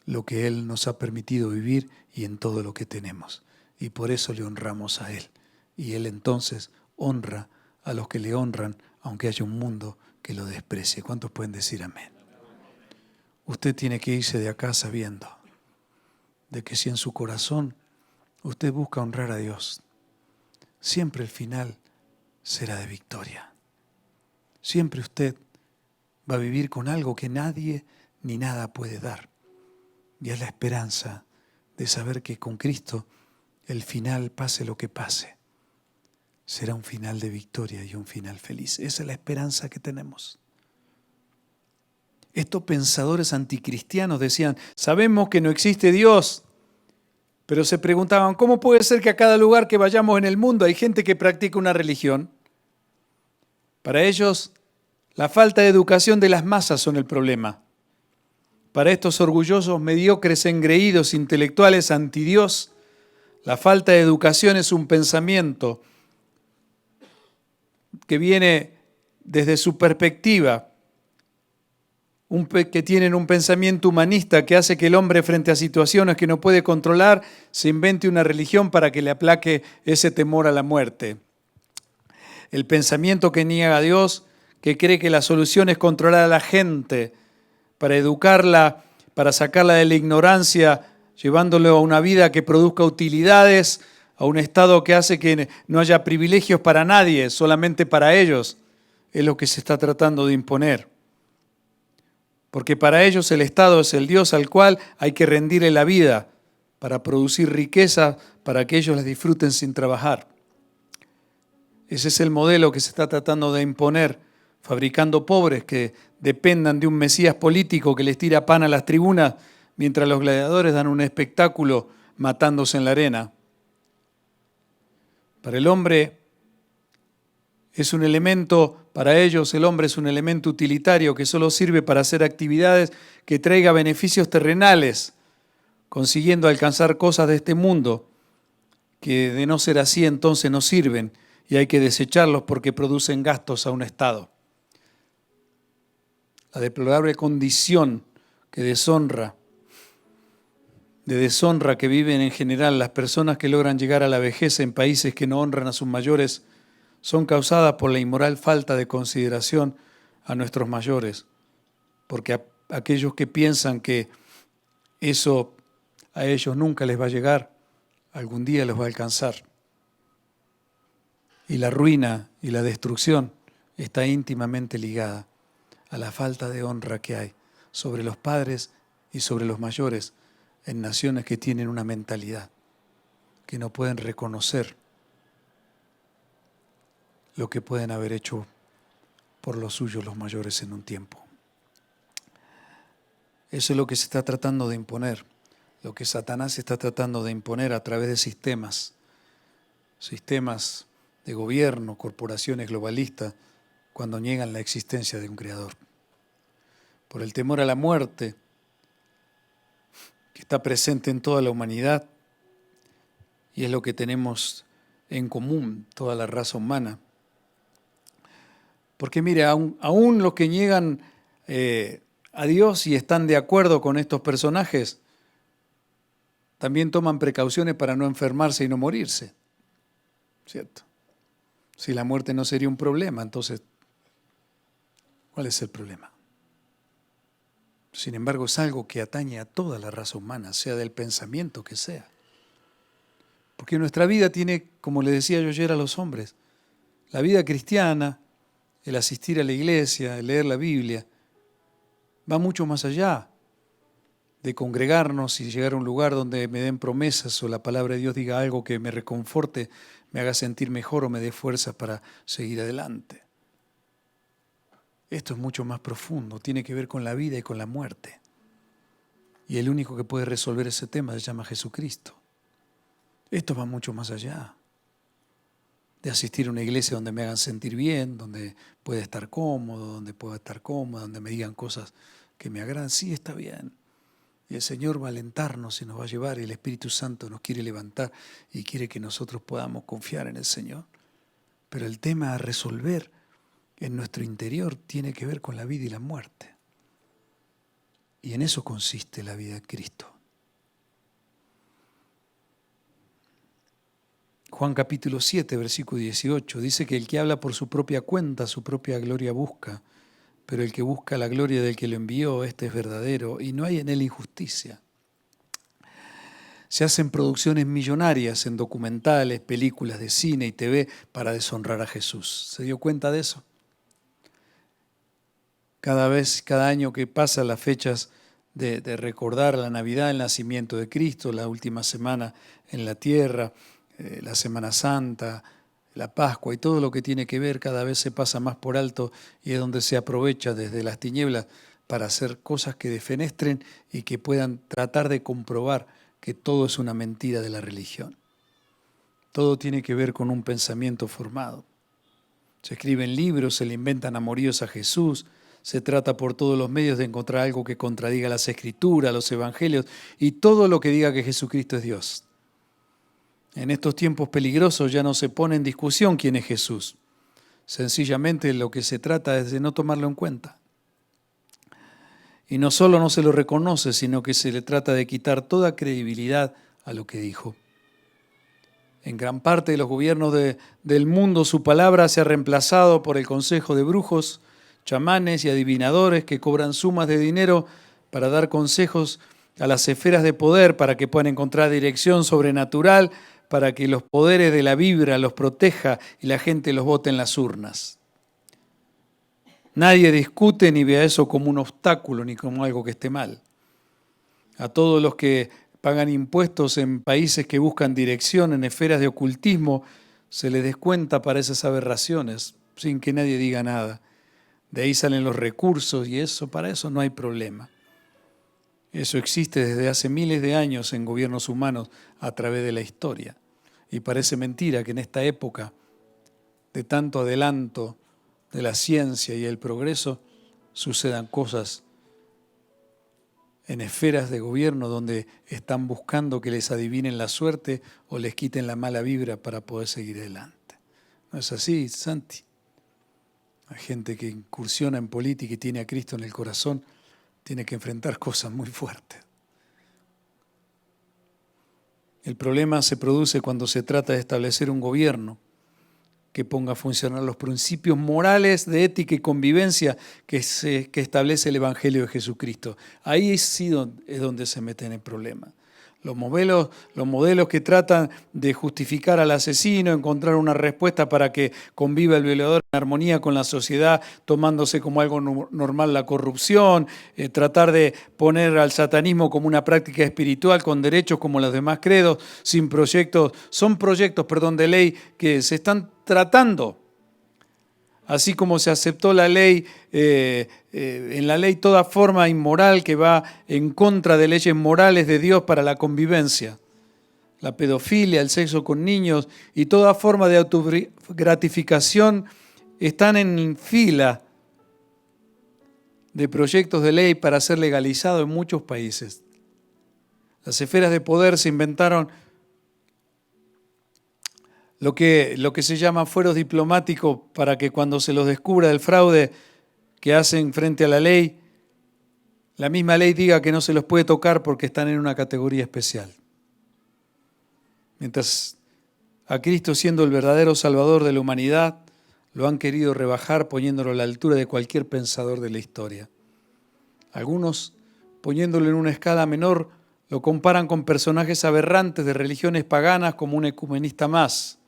lo que Él nos ha permitido vivir y en todo lo que tenemos. Y por eso le honramos a Él. Y Él entonces honra a los que le honran, aunque haya un mundo que lo desprecie. ¿Cuántos pueden decir amén? Usted tiene que irse de acá sabiendo de que si en su corazón usted busca honrar a Dios, siempre el final será de victoria. Siempre usted va a vivir con algo que nadie ni nada puede dar. Y es la esperanza de saber que con Cristo el final, pase lo que pase, será un final de victoria y un final feliz. Esa es la esperanza que tenemos. Estos pensadores anticristianos decían: sabemos que no existe Dios, pero se preguntaban: ¿cómo puede ser que a cada lugar que vayamos en el mundo hay gente que practica una religión? Para ellos, la falta de educación de las masas son el problema. Para estos orgullosos, mediocres, engreídos, intelectuales antidios, la falta de educación es un pensamiento que viene desde su perspectiva, que tienen un pensamiento humanista que hace que el hombre, frente a situaciones que no puede controlar, se invente una religión para que le aplaque ese temor a la muerte. El pensamiento que niega a Dios, que cree que la solución es controlar a la gente, para educarla, para sacarla de la ignorancia, llevándolo a una vida que produzca utilidades, a un estado que hace que no haya privilegios para nadie, solamente para ellos, es lo que se está tratando de imponer. Porque para ellos el Estado es el Dios al cual hay que rendirle la vida para producir riqueza, para que ellos las disfruten sin trabajar. Ese es el modelo que se está tratando de imponer, fabricando pobres que dependan de un Mesías político que les tira pan a las tribunas, mientras los gladiadores dan un espectáculo matándose en la arena. Para el hombre es un elemento, para ellos el hombre es un elemento utilitario que solo sirve para hacer actividades que traiga beneficios terrenales, consiguiendo alcanzar cosas de este mundo, que de no ser así entonces no sirven y hay que desecharlos porque producen gastos a un Estado. La deplorable condición que deshonra de deshonra que viven en general las personas que logran llegar a la vejez en países que no honran a sus mayores son causadas por la inmoral falta de consideración a nuestros mayores, porque aquellos que piensan que eso a ellos nunca les va a llegar, algún día les va a alcanzar. Y la ruina y la destrucción está íntimamente ligada a la falta de honra que hay sobre los padres y sobre los mayores en naciones que tienen una mentalidad, que no pueden reconocer lo que pueden haber hecho por los suyos los mayores en un tiempo. Eso es lo que se está tratando de imponer, lo que Satanás está tratando de imponer a través de sistemas de gobierno, corporaciones globalistas, cuando niegan la existencia de un creador. Por el temor a la muerte, que está presente en toda la humanidad, y es lo que tenemos en común, toda la raza humana. Porque mire, aún los que niegan a Dios y están de acuerdo con estos personajes, también toman precauciones para no enfermarse y no morirse, ¿cierto? Si la muerte no sería un problema, entonces, ¿cuál es el problema? Sin embargo, es algo que atañe a toda la raza humana, sea del pensamiento que sea. Porque nuestra vida tiene, como le decía yo ayer a los hombres, la vida cristiana, el asistir a la iglesia, el leer la Biblia, va mucho más allá de congregarnos y llegar a un lugar donde me den promesas o la palabra de Dios diga algo que me reconforte, me haga sentir mejor o me dé fuerzas para seguir adelante. Esto es mucho más profundo, tiene que ver con la vida y con la muerte. Y el único que puede resolver ese tema se llama Jesucristo. Esto va mucho más allá de asistir a una iglesia donde me hagan sentir bien, donde pueda estar cómodo, donde me digan cosas que me agradan. Sí, está bien. Y el Señor va a alentarnos y nos va a llevar, y el Espíritu Santo nos quiere levantar y quiere que nosotros podamos confiar en el Señor. Pero el tema a resolver en nuestro interior tiene que ver con la vida y la muerte. Y en eso consiste la vida de Cristo. Juan capítulo 7, versículo 18, dice que el que habla por su propia cuenta, su propia gloria busca, pero el que busca la gloria del que lo envió, este es verdadero, y no hay en él injusticia. Se hacen producciones millonarias en documentales, películas de cine y TV para deshonrar a Jesús. ¿Se dio cuenta de eso? Cada año que pasa las fechas de recordar la Navidad, el nacimiento de Cristo, la última semana en la tierra, la Semana Santa, la Pascua y todo lo que tiene que ver, cada vez se pasa más por alto y es donde se aprovecha desde las tinieblas para hacer cosas que defenestren y que puedan tratar de comprobar que todo es una mentira de la religión. Todo tiene que ver con un pensamiento formado. Se escriben libros, se le inventan amoríos a Jesús, se trata por todos los medios de encontrar algo que contradiga las Escrituras, los Evangelios y todo lo que diga que Jesucristo es Dios. En estos tiempos peligrosos ya no se pone en discusión quién es Jesús. Sencillamente lo que se trata es de no tomarlo en cuenta. Y no solo no se lo reconoce, sino que se le trata de quitar toda credibilidad a lo que dijo. En gran parte de los gobiernos del mundo su palabra se ha reemplazado por el consejo de brujos, chamanes y adivinadores que cobran sumas de dinero para dar consejos a las esferas de poder para que puedan encontrar dirección sobrenatural, para que los poderes de la vibra los proteja y la gente los vote en las urnas. Nadie discute ni vea eso como un obstáculo ni como algo que esté mal. A todos los que pagan impuestos en países que buscan dirección en esferas de ocultismo, se les descuenta para esas aberraciones, sin que nadie diga nada. De ahí salen los recursos y eso, para eso no hay problema. Eso existe desde hace miles de años en gobiernos humanos a través de la historia. Y parece mentira que en esta época de tanto adelanto de la ciencia y el progreso sucedan cosas en esferas de gobierno donde están buscando que les adivinen la suerte o les quiten la mala vibra para poder seguir adelante. ¿No es así, Santi? Hay gente que incursiona en política y tiene a Cristo en el corazón, tiene que enfrentar cosas muy fuertes. El problema se produce cuando se trata de establecer un gobierno que ponga a funcionar los principios morales de ética y convivencia que establece el Evangelio de Jesucristo. Ahí sí es donde se mete en el problema. Los modelos que tratan de justificar al asesino, encontrar una respuesta para que conviva el violador en armonía con la sociedad, tomándose como algo normal la corrupción, tratar de poner al satanismo como una práctica espiritual con derechos como los demás credos, son proyectos de ley que se están tratando. Así como se aceptó la ley, en la ley toda forma inmoral que va en contra de leyes morales de Dios para la convivencia. La pedofilia, el sexo con niños y toda forma de autogratificación están en fila de proyectos de ley para ser legalizados en muchos países. Las esferas de poder se inventaron lo que se llama fueros diplomáticos para que cuando se los descubra el fraude que hacen frente a la ley, la misma ley diga que no se los puede tocar porque están en una categoría especial. Mientras a Cristo, siendo el verdadero Salvador de la humanidad, lo han querido rebajar poniéndolo a la altura de cualquier pensador de la historia. Algunos, poniéndolo en una escala menor, lo comparan con personajes aberrantes de religiones paganas como un ecumenista más.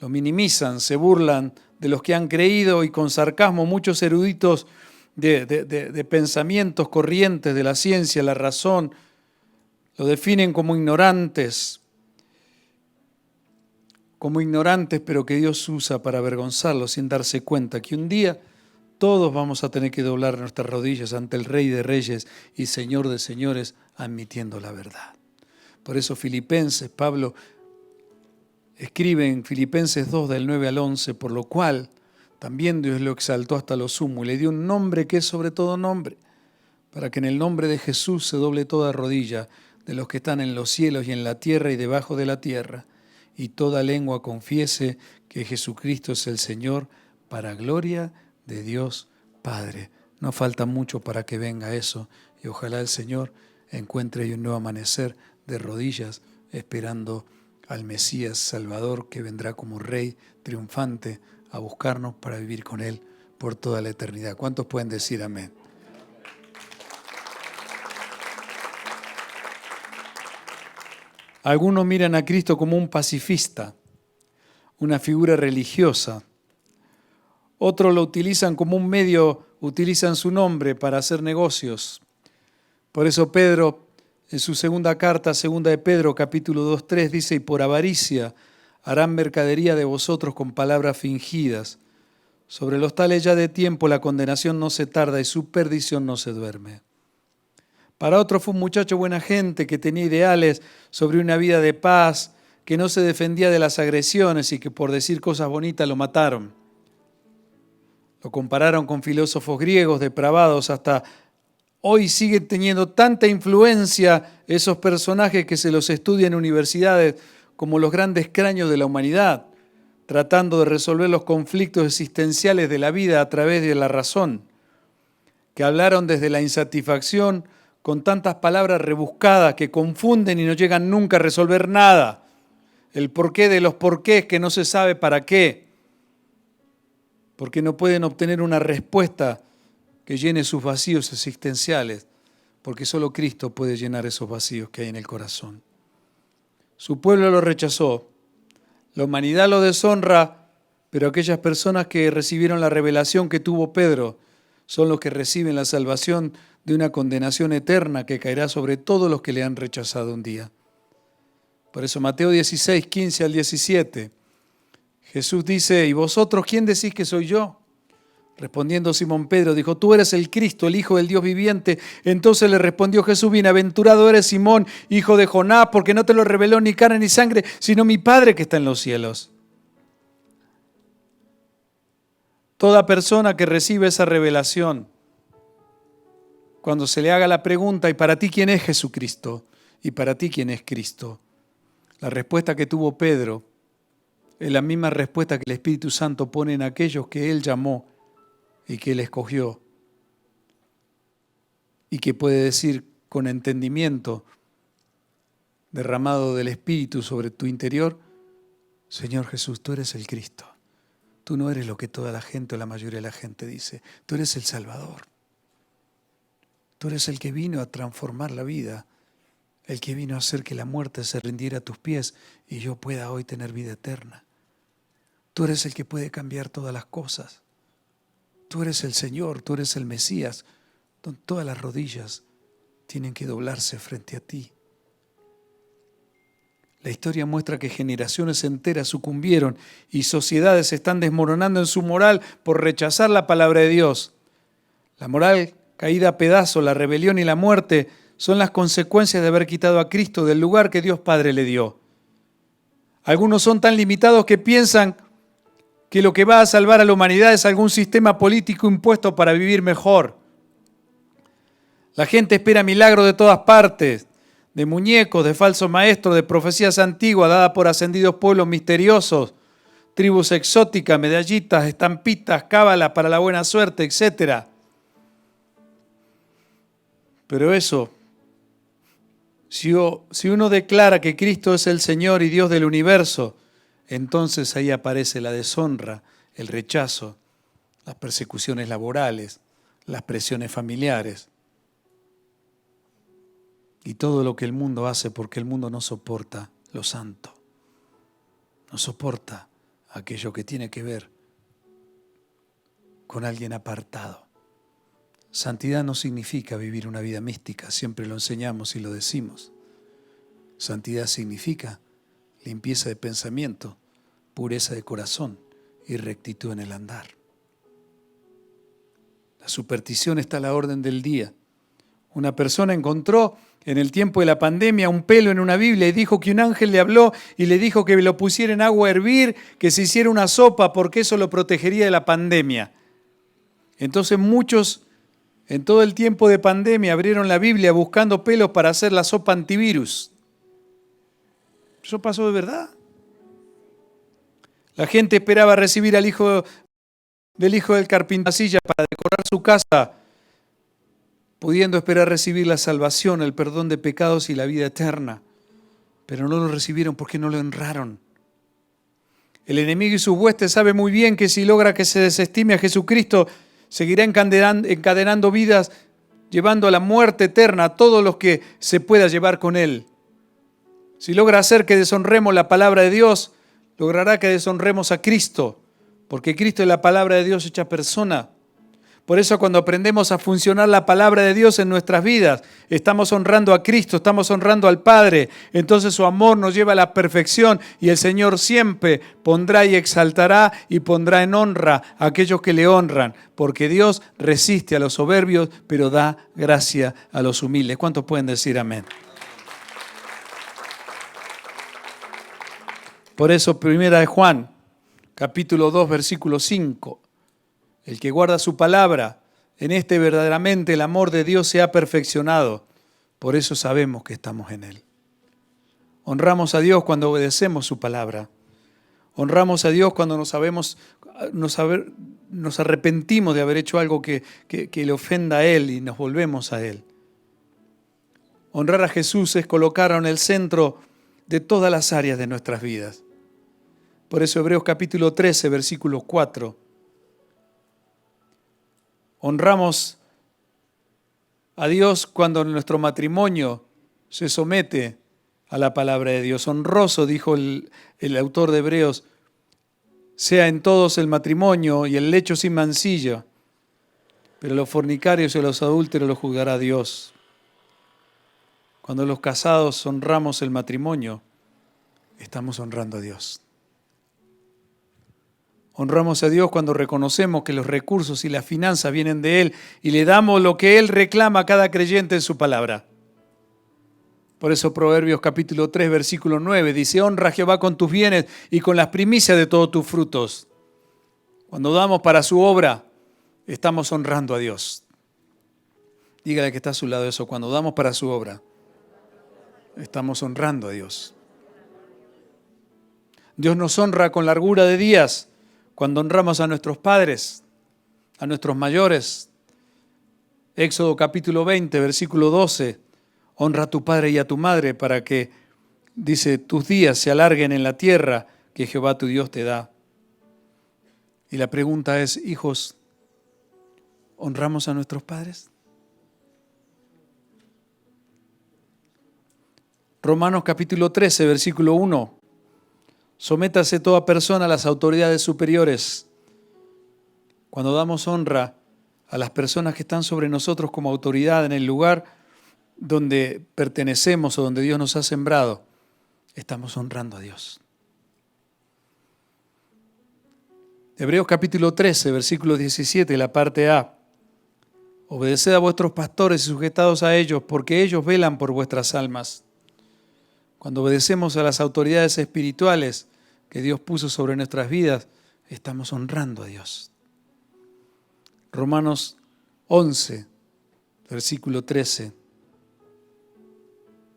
Lo minimizan, se burlan de los que han creído y con sarcasmo muchos eruditos de pensamientos corrientes de la ciencia, la razón, lo definen como ignorantes, pero que Dios usa para avergonzarlos sin darse cuenta que un día todos vamos a tener que doblar nuestras rodillas ante el Rey de Reyes y Señor de Señores, admitiendo la verdad. Por eso Pablo escribe en Filipenses 2, del 9 al 11, por lo cual también Dios lo exaltó hasta lo sumo y le dio un nombre que es sobre todo nombre, para que en el nombre de Jesús se doble toda rodilla de los que están en los cielos y en la tierra y debajo de la tierra, y toda lengua confiese que Jesucristo es el Señor, para gloria de Dios Padre. No falta mucho para que venga eso, y ojalá el Señor encuentre un nuevo amanecer de rodillas, esperando al Mesías Salvador que vendrá como Rey triunfante a buscarnos para vivir con Él por toda la eternidad. ¿Cuántos pueden decir amén? Algunos miran a Cristo como un pacifista, una figura religiosa. Otros lo utilizan como un medio, utilizan su nombre para hacer negocios. Por eso Pedro, en su segunda carta, segunda de Pedro, capítulo 2, 3, dice: y por avaricia harán mercadería de vosotros con palabras fingidas. Sobre los tales ya de tiempo la condenación no se tarda y su perdición no se duerme. Para otro fue un muchacho buena gente que tenía ideales sobre una vida de paz, que no se defendía de las agresiones y que por decir cosas bonitas lo mataron. Lo compararon con filósofos griegos depravados. Hasta hoy siguen teniendo tanta influencia esos personajes que se los estudia en universidades como los grandes cráneos de la humanidad, tratando de resolver los conflictos existenciales de la vida a través de la razón, que hablaron desde la insatisfacción con tantas palabras rebuscadas que confunden y no llegan nunca a resolver nada. El porqué de los porqués que no se sabe para qué, porque no pueden obtener una respuesta que llene sus vacíos existenciales, porque solo Cristo puede llenar esos vacíos que hay en el corazón. Su pueblo lo rechazó, la humanidad lo deshonra, pero aquellas personas que recibieron la revelación que tuvo Pedro son los que reciben la salvación de una condenación eterna que caerá sobre todos los que le han rechazado un día. Por eso Mateo 16, 15 al 17, Jesús dice: ¿y vosotros quién decís que soy yo? Respondiendo Simón Pedro, dijo: tú eres el Cristo, el Hijo del Dios viviente. Entonces le respondió Jesús: bienaventurado eres Simón, hijo de Jonás, porque no te lo reveló ni carne ni sangre, sino mi Padre que está en los cielos. Toda persona que recibe esa revelación, cuando se le haga la pregunta: ¿y para ti quién es Jesucristo? ¿Y para ti quién es Cristo? La respuesta que tuvo Pedro es la misma respuesta que el Espíritu Santo pone en aquellos que Él llamó y que Él escogió, y que puede decir con entendimiento derramado del Espíritu sobre tu interior, Señor Jesús, tú eres el Cristo. Tú no eres lo que toda la gente o la mayoría de la gente dice. Tú eres el Salvador. Tú eres el que vino a transformar la vida, el que vino a hacer que la muerte se rindiera a tus pies y yo pueda hoy tener vida eterna. Tú eres el que puede cambiar todas las cosas. Tú eres el Señor, tú eres el Mesías. Todas las rodillas tienen que doblarse frente a ti. La historia muestra que generaciones enteras sucumbieron y sociedades se están desmoronando en su moral por rechazar la palabra de Dios. La moral caída a pedazos, la rebelión y la muerte son las consecuencias de haber quitado a Cristo del lugar que Dios Padre le dio. Algunos son tan limitados que piensan que lo que va a salvar a la humanidad es algún sistema político impuesto para vivir mejor. La gente espera milagros de todas partes, de muñecos, de falsos maestros, de profecías antiguas dadas por ascendidos pueblos misteriosos, tribus exóticas, medallitas, estampitas, cábalas para la buena suerte, etc. Pero eso, si uno declara que Cristo es el Señor y Dios del universo, entonces ahí aparece la deshonra, el rechazo, las persecuciones laborales, las presiones familiares y todo lo que el mundo hace, porque el mundo no soporta lo santo, no soporta aquello que tiene que ver con alguien apartado. Santidad no significa vivir una vida mística, siempre lo enseñamos y lo decimos. Santidad significa limpieza de pensamiento, pureza de corazón y rectitud en el andar. La superstición está a la orden del día. Una persona encontró en el tiempo de la pandemia un pelo en una Biblia y dijo que un ángel le habló y le dijo que lo pusiera en agua a hervir, que se hiciera una sopa porque eso lo protegería de la pandemia. Entonces muchos en todo el tiempo de pandemia abrieron la Biblia buscando pelos para hacer la sopa antivirus. ¿Eso pasó de verdad? La gente esperaba recibir al hijo del carpintero para decorar su casa, pudiendo esperar recibir la salvación, el perdón de pecados y la vida eterna. Pero no lo recibieron porque no lo honraron. El enemigo y sus huestes sabe muy bien que si logra que se desestime a Jesucristo, seguirá encadenando vidas, llevando a la muerte eterna a todos los que se pueda llevar con él. Si logra hacer que deshonremos la palabra de Dios, logrará que deshonremos a Cristo, porque Cristo es la palabra de Dios hecha persona. Por eso cuando aprendemos a funcionar la palabra de Dios en nuestras vidas, estamos honrando a Cristo, estamos honrando al Padre. Entonces su amor nos lleva a la perfección y el Señor siempre pondrá y exaltará y pondrá en honra a aquellos que le honran, porque Dios resiste a los soberbios, pero da gracia a los humildes. ¿Cuántos pueden decir amén? Por eso, 1 Juan, capítulo 2, versículo 5. El que guarda su palabra, en este verdaderamente el amor de Dios se ha perfeccionado. Por eso sabemos que estamos en Él. Honramos a Dios cuando obedecemos su palabra. Honramos a Dios cuando nos arrepentimos de haber hecho algo que le ofenda a Él y nos volvemos a Él. Honrar a Jesús es colocarlo en el centro de todas las áreas de nuestras vidas. Por eso Hebreos capítulo 13, versículo 4. Honramos a Dios cuando nuestro matrimonio se somete a la palabra de Dios. Honroso, dijo el autor de Hebreos, sea en todos el matrimonio y el lecho sin mancilla, pero los fornicarios y los adúlteros los juzgará Dios. Cuando los casados honramos el matrimonio, estamos honrando a Dios. Honramos a Dios cuando reconocemos que los recursos y las finanzas vienen de Él y le damos lo que Él reclama a cada creyente en su palabra. Por eso Proverbios capítulo 3, versículo 9 dice, honra a Jehová con tus bienes y con las primicias de todos tus frutos. Cuando damos para su obra, estamos honrando a Dios. Dígale que está a su lado eso, cuando damos para su obra, estamos honrando a Dios. Dios nos honra con largura de días cuando honramos a nuestros padres, a nuestros mayores. Éxodo capítulo 20, versículo 12. Honra a tu padre y a tu madre para que dice, tus días se alarguen en la tierra que Jehová tu Dios te da. Y la pregunta es, hijos, ¿honramos a nuestros padres? Romanos capítulo 13, versículo 1. Sométase toda persona a las autoridades superiores. Cuando damos honra a las personas que están sobre nosotros como autoridad en el lugar donde pertenecemos o donde Dios nos ha sembrado, estamos honrando a Dios. Hebreos capítulo 13, versículo 17, la parte A. Obedeced a vuestros pastores y sujetados a ellos, porque ellos velan por vuestras almas. Cuando obedecemos a las autoridades espirituales que Dios puso sobre nuestras vidas, estamos honrando a Dios. Romanos 11, versículo 13.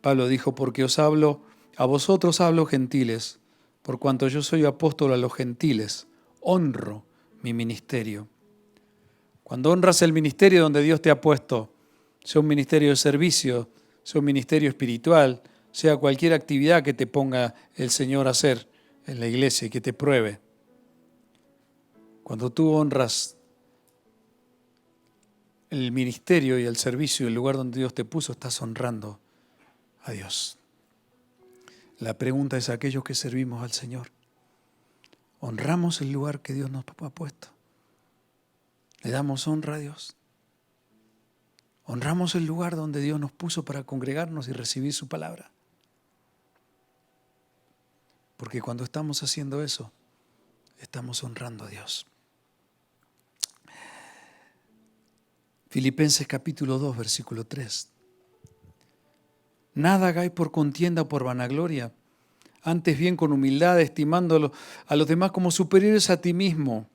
Pablo dijo, porque os hablo, a vosotros hablo gentiles, por cuanto yo soy apóstol a los gentiles, honro mi ministerio. Cuando honras el ministerio donde Dios te ha puesto, sea un ministerio de servicio, sea un ministerio espiritual, sea cualquier actividad que te ponga el Señor a hacer en la iglesia y que te pruebe. Cuando tú honras el ministerio y el servicio y el lugar donde Dios te puso, estás honrando a Dios. La pregunta es a aquellos que servimos al Señor. ¿Honramos el lugar que Dios nos ha puesto? ¿Le damos honra a Dios? ¿Honramos el lugar donde Dios nos puso para congregarnos y recibir su palabra? Porque cuando estamos haciendo eso, estamos honrando a Dios. Filipenses capítulo 2, versículo 3. Nada hagáis por contienda o por vanagloria, antes bien con humildad, estimando a los demás como superiores a ti mismo.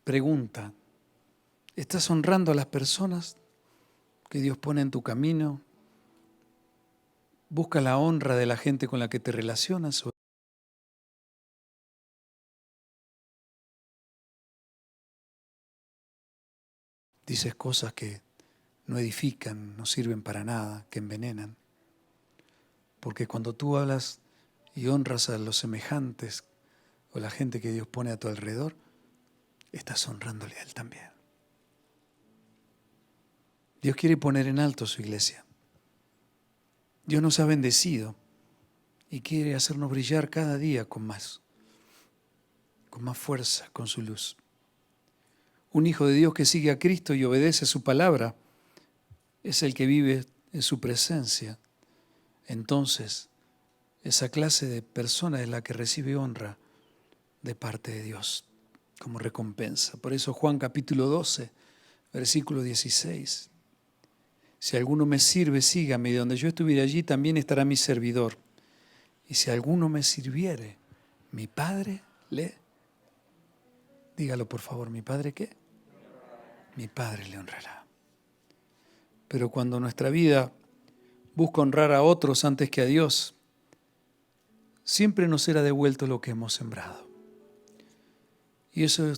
Pregunta, ¿estás honrando a las personas que Dios pone en tu camino? ¿Busca la honra de la gente con la que te relacionas? Dices cosas que no edifican, no sirven para nada, que envenenan. Porque cuando tú hablas y honras a los semejantes o la gente que Dios pone a tu alrededor, estás honrándole a Él también. Dios quiere poner en alto su iglesia. Dios nos ha bendecido y quiere hacernos brillar cada día con más fuerza, con su luz. Un hijo de Dios que sigue a Cristo y obedece su palabra es el que vive en su presencia. Entonces, esa clase de persona es la que recibe honra de parte de Dios como recompensa. Por eso Juan capítulo 12, versículo 16. Si alguno me sirve, sígame, y donde yo estuviera allí también estará mi servidor. Y si alguno me sirviere, mi Padre le... Dígalo por favor, ¿mi Padre qué? Mi Padre le honrará. Pero cuando nuestra vida busca honrar a otros antes que a Dios, siempre nos será devuelto lo que hemos sembrado. Y eso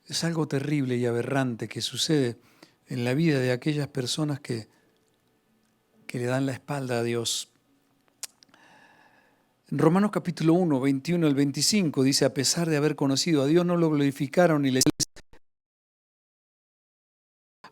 es algo terrible y aberrante que sucede en la vida de aquellas personas que le dan la espalda a Dios. En Romanos capítulo 1, 21 al 25 dice, a pesar de haber conocido a Dios, no lo glorificaron ni le...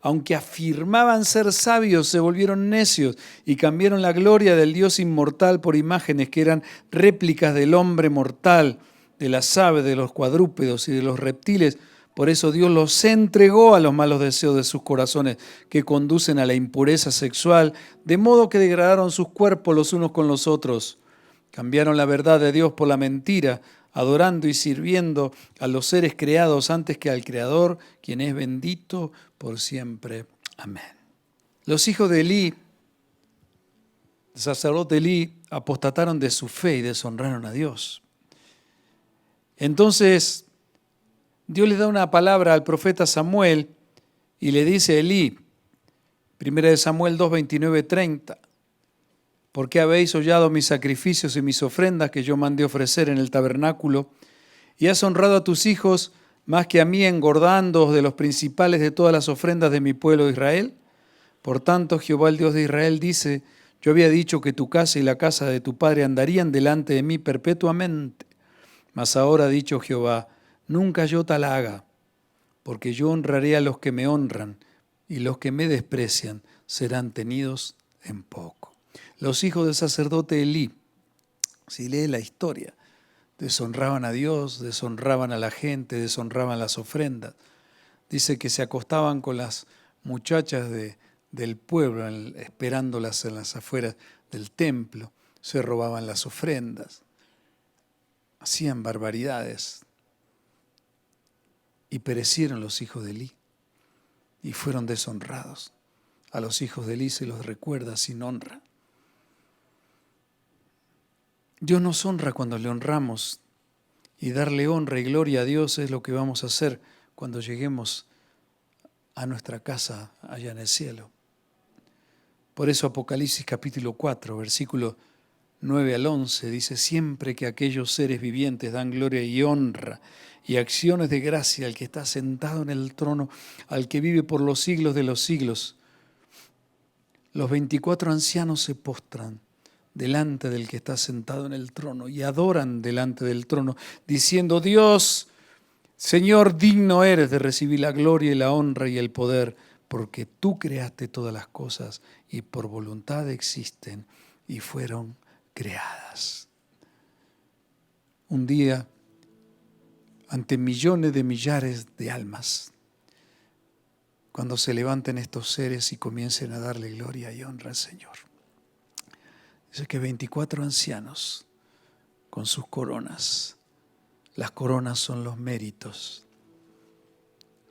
Aunque afirmaban ser sabios, se volvieron necios y cambiaron la gloria del Dios inmortal por imágenes que eran réplicas del hombre mortal, de las aves, de los cuadrúpedos y de los reptiles. Por eso Dios los entregó a los malos deseos de sus corazones, que conducen a la impureza sexual, de modo que degradaron sus cuerpos los unos con los otros. Cambiaron la verdad de Dios por la mentira, adorando y sirviendo a los seres creados antes que al Creador, quien es bendito por siempre. Amén. Los hijos de Elí, el sacerdote Elí, apostataron de su fe y deshonraron a Dios. Entonces, Dios le da una palabra al profeta Samuel y le dice a Elí, 1 Samuel 2, 29, 30, ¿por qué habéis hollado mis sacrificios y mis ofrendas que yo mandé ofrecer en el tabernáculo? Y has honrado a tus hijos más que a mí, engordándoos de los principales de todas las ofrendas de mi pueblo Israel. Por tanto, Jehová el Dios de Israel dice, Yo había dicho que tu casa y la casa de tu padre andarían delante de mí perpetuamente. Mas ahora ha dicho Jehová, nunca yo tal haga, porque yo honraré a los que me honran, y los que me desprecian serán tenidos en poco. Los hijos del sacerdote Elí, si lee la historia, deshonraban a Dios, deshonraban a la gente, deshonraban las ofrendas. Dice que se acostaban con las muchachas del pueblo, esperándolas en las afueras del templo, se robaban las ofrendas, hacían barbaridades. Y perecieron los hijos de Elí y fueron deshonrados. A los hijos de Elí se los recuerda sin honra. Dios nos honra cuando le honramos, y darle honra y gloria a Dios es lo que vamos a hacer cuando lleguemos a nuestra casa allá en el cielo. Por eso Apocalipsis capítulo 4, versículo 9 al 11 dice: siempre que aquellos seres vivientes dan gloria y honra y acciones de gracia al que está sentado en el trono, al que vive por los siglos de los siglos, los 24 ancianos se postran delante del que está sentado en el trono y adoran delante del trono, diciendo: Dios, Señor, digno eres de recibir la gloria y la honra y el poder, porque tú creaste todas las cosas y por voluntad existen y fueron creadas. Un día, ante millones de millares de almas, cuando se levanten estos seres y comiencen a darle gloria y honra al Señor, dice que 24 ancianos con sus coronas. Las coronas son los méritos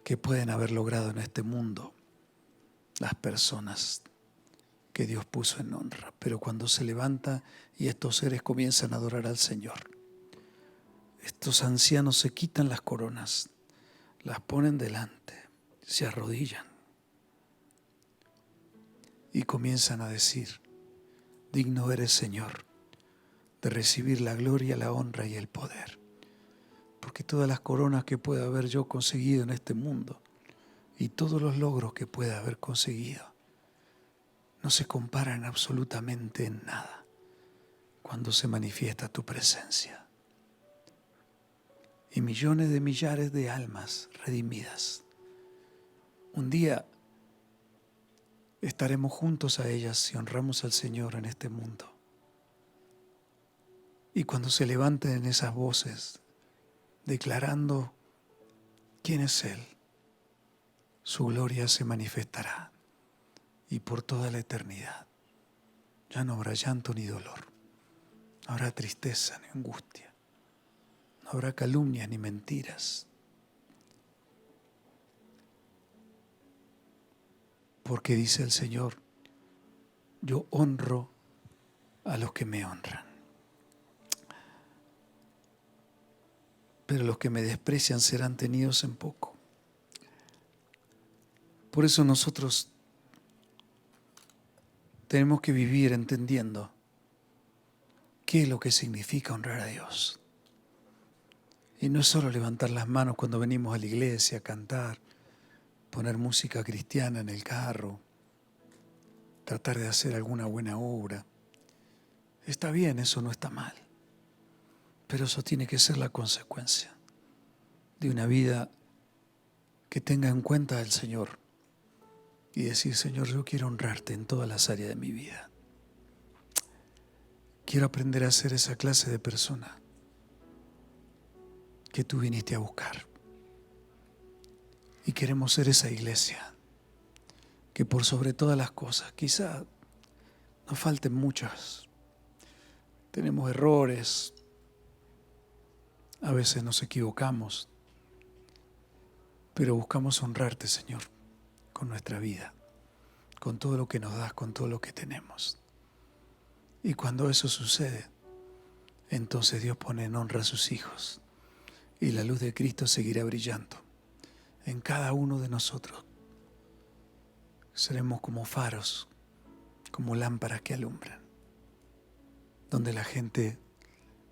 que pueden haber logrado en este mundo las personas que Dios puso en honra. Pero cuando se levanta y estos seres comienzan a adorar al Señor, estos ancianos se quitan las coronas, las ponen delante, se arrodillan y comienzan a decir: digno eres, Señor, de recibir la gloria, la honra y el poder. Porque todas las coronas que pueda haber yo conseguido en este mundo y todos los logros que pueda haber conseguido no se comparan absolutamente en nada cuando se manifiesta tu presencia. Y millones de millares de almas redimidas, un día estaremos juntos a ellas si honramos al Señor en este mundo. Y cuando se levanten esas voces declarando quién es Él, su gloria se manifestará y por toda la eternidad ya no habrá llanto ni dolor, no habrá tristeza ni angustia, no habrá calumnias ni mentiras, porque dice el Señor: yo honro a los que me honran, pero los que me desprecian serán tenidos en poco. Por eso nosotros tenemos que vivir entendiendo qué es lo que significa honrar a Dios. Y no es solo levantar las manos cuando venimos a la iglesia, cantar, poner música cristiana en el carro, tratar de hacer alguna buena obra. Está bien, eso no está mal. Pero eso tiene que ser la consecuencia de una vida que tenga en cuenta al Señor y decir: Señor, yo quiero honrarte en todas las áreas de mi vida. Quiero aprender a ser esa clase de persona que tú viniste a buscar. Y queremos ser esa iglesia que por sobre todas las cosas, quizá nos falten muchas, tenemos errores, a veces nos equivocamos, pero buscamos honrarte, Señor, con nuestra vida, con todo lo que nos das, con todo lo que tenemos. Y cuando eso sucede, entonces Dios pone en honra a sus hijos y la luz de Cristo seguirá brillando en cada uno de nosotros. Seremos como faros, como lámparas que alumbran, donde la gente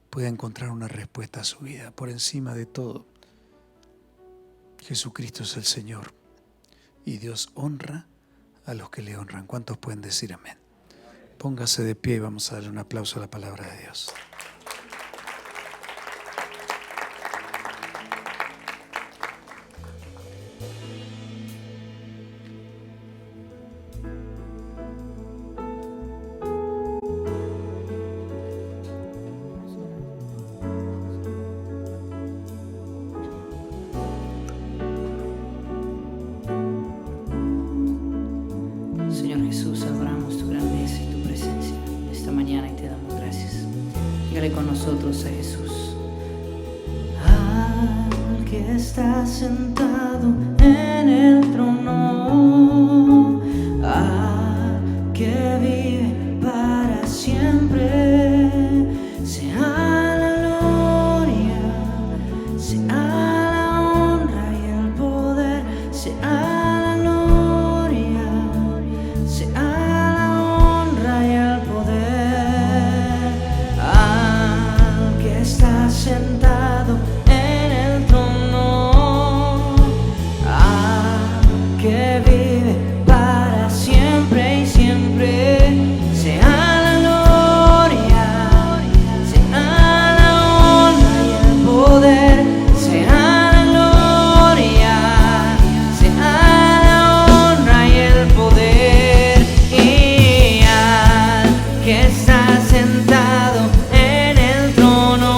pueda encontrar una respuesta a su vida. Por encima de todo, Jesucristo es el Señor y Dios honra a los que le honran. ¿Cuántos pueden decir amén? Póngase de pie y vamos a darle un aplauso a la palabra de Dios. Señor Jesús, adoramos tu grandeza y tu presencia esta mañana y te damos gracias. Dígale con nosotros a Jesús. Al que está sentado en el trono, al que vive para siempre, sea la gloria, sea la honra y el poder, sea sentado en el trono, al que vive para siempre y siempre, sea la gloria, sea la honra y el poder, sea la gloria, sea la honra y el poder, y al que está sentado en el trono,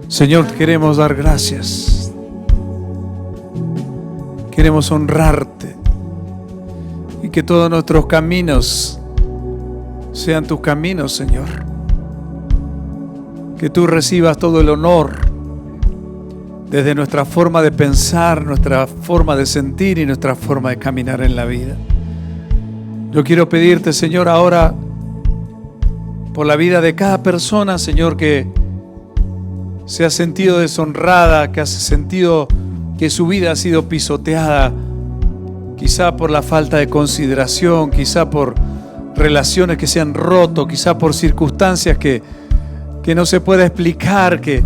Señor, queremos dar gracias. Queremos honrarte y que todos nuestros caminos sean tus caminos, Señor. Que tú recibas todo el honor desde nuestra forma de pensar, nuestra forma de sentir y nuestra forma de caminar en la vida. Yo quiero pedirte, Señor, ahora por la vida de cada persona, Señor, que se ha sentido deshonrada, que ha sentido que su vida ha sido pisoteada, quizá por la falta de consideración, quizá por relaciones que se han roto, quizá por circunstancias que no se puede explicar, que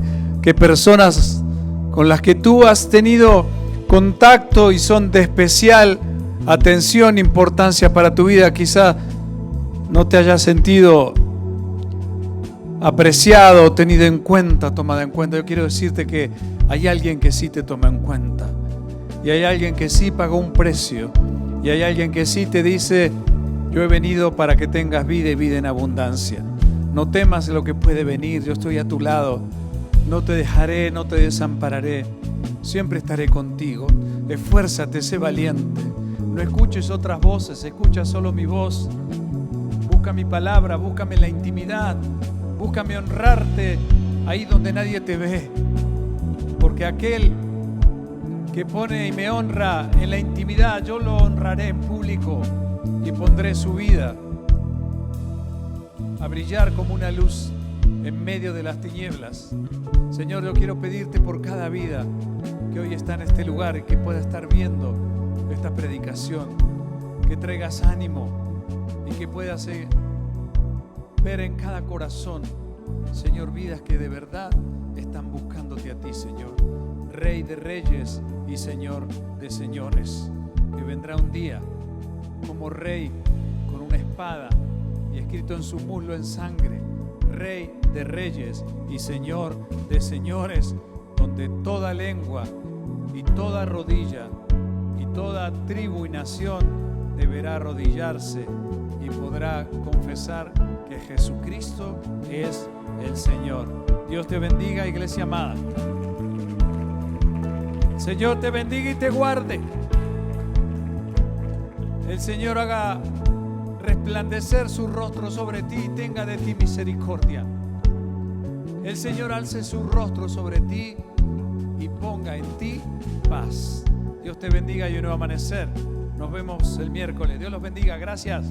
personas con las que tú has tenido contacto y son de especial atención, importancia para tu vida, quizá no te hayas sentido apreciado, tenido en cuenta, tomado en cuenta. Yo quiero decirte que hay alguien que sí te toma en cuenta. Y hay alguien que sí pagó un precio. Y hay alguien que sí te dice: yo he venido para que tengas vida y vida en abundancia. No temas lo que puede venir, yo estoy a tu lado. No te dejaré, no te desampararé. Siempre estaré contigo. Esfuérzate, sé valiente. No escuches otras voces, escucha solo mi voz. Busca mi palabra, búscame en la intimidad. Búscame honrarte ahí donde nadie te ve. Porque aquel que pone y me honra en la intimidad, yo lo honraré en público y pondré su vida a brillar como una luz en medio de las tinieblas. Señor, yo quiero pedirte por cada vida que hoy está en este lugar y que pueda estar viendo esta predicación, que traigas ánimo y que puedas ver en cada corazón, Señor, vidas que de verdad están buscándote a ti, Señor, Rey de reyes y Señor de señores, que vendrá un día como Rey con una espada y escrito en su muslo en sangre: Rey de reyes y Señor de señores, donde toda lengua y toda rodilla y toda tribu y nación deberá arrodillarse y podrá confesar que Jesucristo es el Señor. Dios te bendiga, iglesia amada. El Señor te bendiga y te guarde. El Señor haga resplandecer su rostro sobre ti y tenga de ti misericordia. El Señor alce su rostro sobre ti y ponga en ti paz. Dios te bendiga y un nuevo amanecer. Nos vemos el miércoles. Dios los bendiga. Gracias.